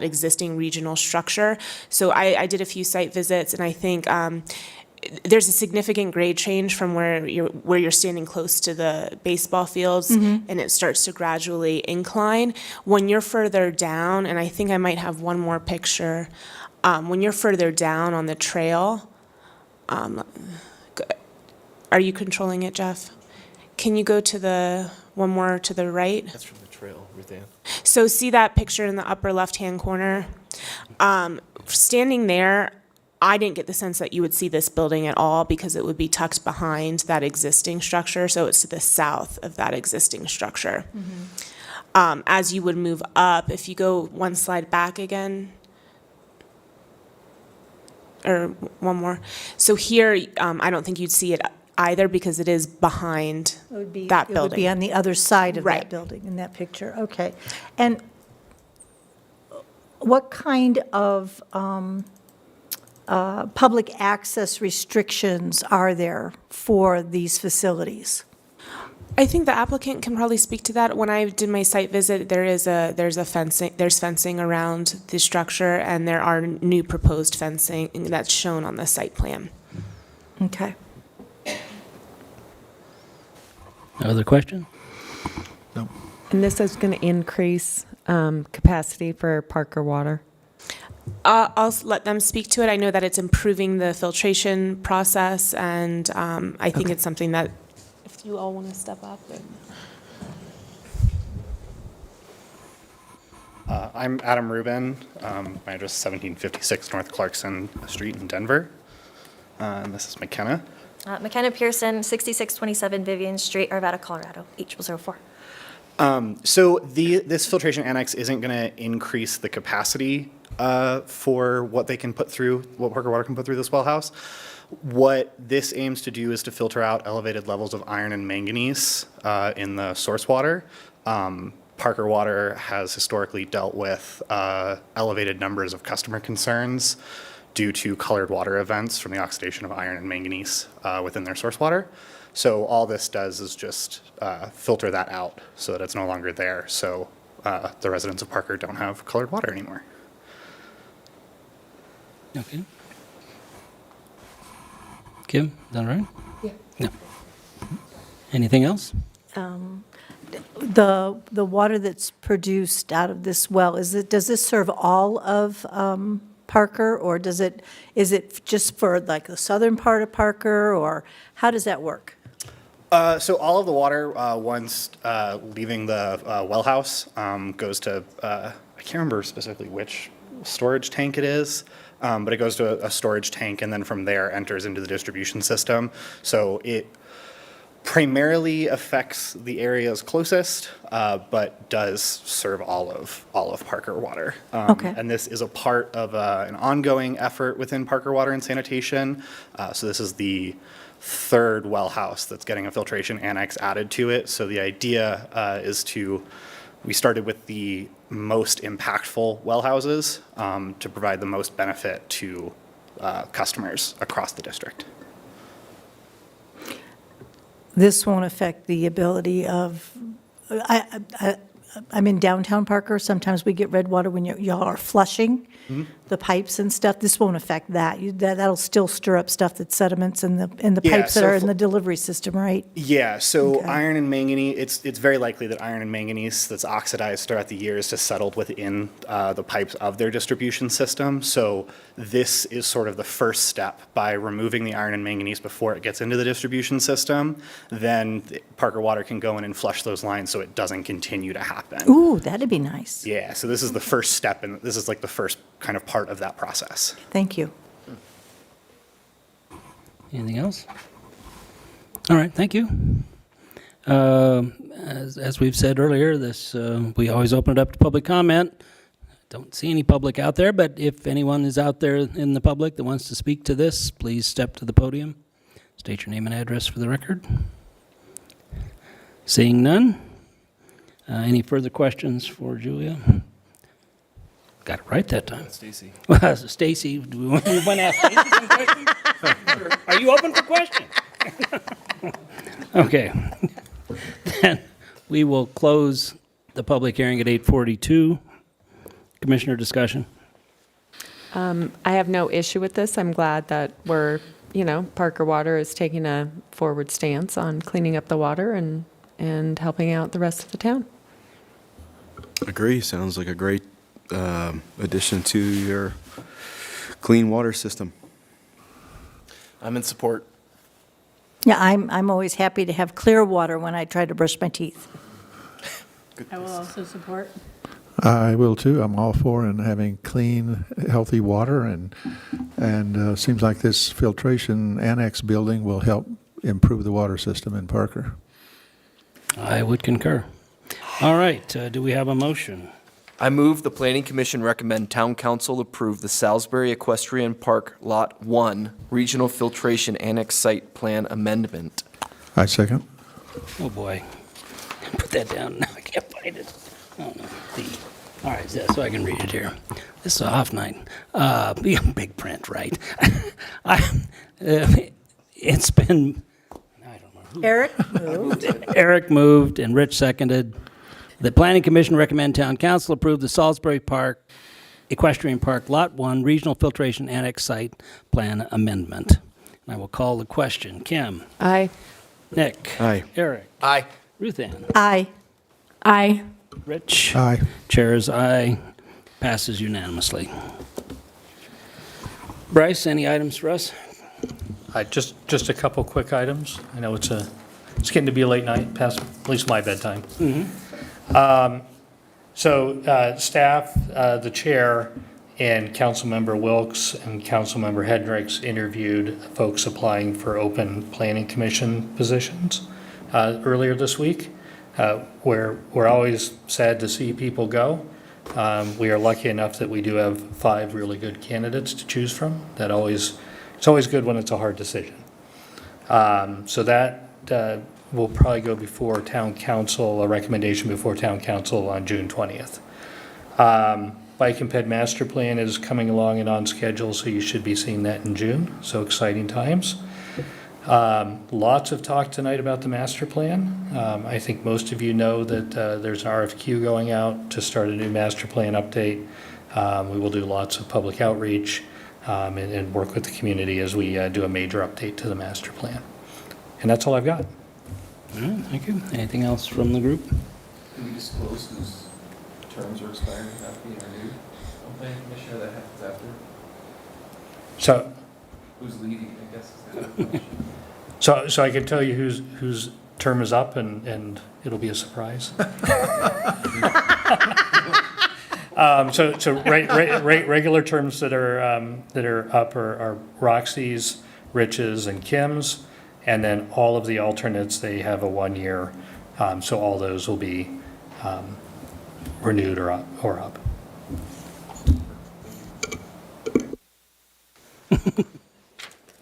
existing regional structure. So I did a few site visits, and I think there's a significant grade change from where you're standing close to the baseball fields, and it starts to gradually incline. When you're further down, and I think I might have one more picture, when you're further down on the trail, are you controlling it, Jeff? Can you go to the one more to the right? That's from the trail, Ruth Ann. So see that picture in the upper left-hand corner? Standing there, I didn't get the sense that you would see this building at all because it would be tucked behind that existing structure. So it's to the south of that existing structure. As you would move up, if you go one slide back again, or one more. So here, I don't think you'd see it either because it is behind that building. It would be on the other side of Right. that building in that picture. Okay. And what kind of public access restrictions are there for these facilities? I think the applicant can probably speak to that. When I did my site visit, there's fencing around the structure, and there are new proposed fencing that's shown on the site plan. Okay. Other question? And this is going to increase capacity for Parker Water? I'll let them speak to it. I know that it's improving the filtration process, and I think it's something that, if you all want to step up. I'm Adam Rubin. My address is 1756 North Clarkson Street in Denver. And this is McKenna. McKenna Pearson, 6627 Vivian Street, Arvada, Colorado, H04. So this filtration annex isn't going to increase the capacity for what they can put through, what Parker Water can put through this well house. What this aims to do is to filter out elevated levels of iron and manganese in the source water. Parker Water has historically dealt with elevated numbers of customer concerns due to colored water events from the oxidation of iron and manganese within their source water. So all this does is just filter that out so that it's no longer there. So the residents of Parker don't have colored water anymore. Okay. Kim, is that all right? Yeah. No. Anything else? The water that's produced out of this well, does this serve all of Parker, or is it just for like the southern part of Parker, or how does that work? So all of the water, once leaving the well house, goes to, I can't remember specifically which storage tank it is, but it goes to a storage tank and then from there enters into the distribution system. So it primarily affects the areas closest, but does serve all of Parker Water. Okay. And this is a part of an ongoing effort within Parker Water and Sanitation. So this is the third well house that's getting a filtration annex added to it. So the idea is we started with the most impactful well houses to provide the most benefit to customers across the district. This won't affect the ability of, I'm in downtown Parker, sometimes we get red water when y'all are flushing the pipes and stuff. This won't affect that. That'll still stir up stuff that's sediments in the Yeah, pipes that so are in the delivery system, right? Yeah, so Okay. iron and manganese, it's very likely that iron and manganese that's oxidized throughout the years has settled within the pipes of their distribution system. So this is sort of the first step by removing the iron and manganese before it gets into the distribution system. Then Parker Water can go in and flush those lines so it doesn't continue to happen. Ooh, that'd be nice. Yeah, so this is the first step, and this is like the first kind of part of that process. Thank you. Anything else? All right, thank you. As we've said earlier, we always open it up to public comment. Don't see any public out there, but if anyone is out there in the public that wants to speak to this, please step to the podium. State your name and address for the record. Seeing none. Any further questions for Julia? Got it right that time. Stacy. Well, Stacy, do we want to ask Stacy some questions? Are you open for questions? Okay. Then we will close the public hearing at 8:42. Commissioner discussion. I have no issue with this. I'm glad that Parker Water is taking a forward stance on cleaning up the water and helping out the rest of the town. Agree. Sounds like a great addition to your clean water system. I'm in support. Yeah, I'm always happy to have clear water when I try to brush my teeth. I will also support. I will too. I'm all for and having clean, healthy water, and seems like this filtration annex building will help improve the water system in Parker. I would concur. All right, do we have a motion? I move the Planning Commission recommend Town Council approve the Salisbury Equestrian Park Lot 1 Regional Filtration Annex Site Plan Amendment. I second. Oh, boy. Put that down. I can't find it. Oh, no. All right, so I can read it here. This is a off night. Big print, right? It's been, I don't know who. Eric moved. Eric moved and Rich seconded. The Planning Commission recommend Town Council approve the Salisbury Park, Equestrian Park Lot 1 Regional Filtration Annex Site Plan Amendment. And I will call the question. Kim? Aye. Nick? Aye. Eric? Aye. Ruth Ann? Aye. Aye. Rich? Aye. Chair is aye. Passes unanimously. Bryce, any items for us? Just a couple quick items. I know it's getting to be a late night, past at least my bedtime. So staff, the chair, and Councilmember Wilks and Councilmember Hendricks interviewed folks applying for open planning commission positions earlier this week. We're always sad to see people go. We are lucky enough that we do have 5 really good candidates to choose from. It's always good when it's a hard decision. So that will probably go before Town Council, a recommendation before Town Council on June 20th. Bike and Ped Master Plan is coming along and on schedule, so you should be seeing that in June. So exciting times. Lots of talk tonight about the master plan. I think most of you know that there's an RFQ going out to start a new master plan update. We will do lots of public outreach and work with the community as we do a major update to the master plan. And that's all I've got. All right, thank you. Anything else from the group? Can we disclose whose terms are expiring without being renewed? On planning commission, or that happens after? So, Who's leading, I guess, is the question. so I can tell you whose term is up, and it'll be a surprise. Regular terms that are up are Roxy's, Rich's, and Kim's, and then all of the alternates, they have a 1 year. So all those will be renewed or up. We're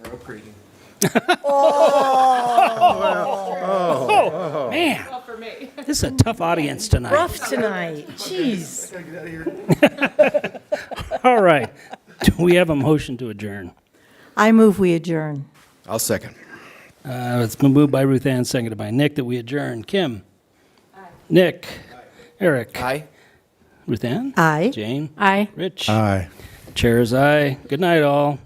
upgrading. Oh, man. For me. This is a tough audience tonight. Rough tonight, jeez. All right. Do we have a motion to adjourn? I move we adjourn. I'll second. It's been moved by Ruth Ann, seconded by Nick, that we adjourn. Kim? Aye. Nick? Eric? Aye. Ruth Ann? Aye. Jane? Aye. Rich? Aye. Chair is aye. Good night, all.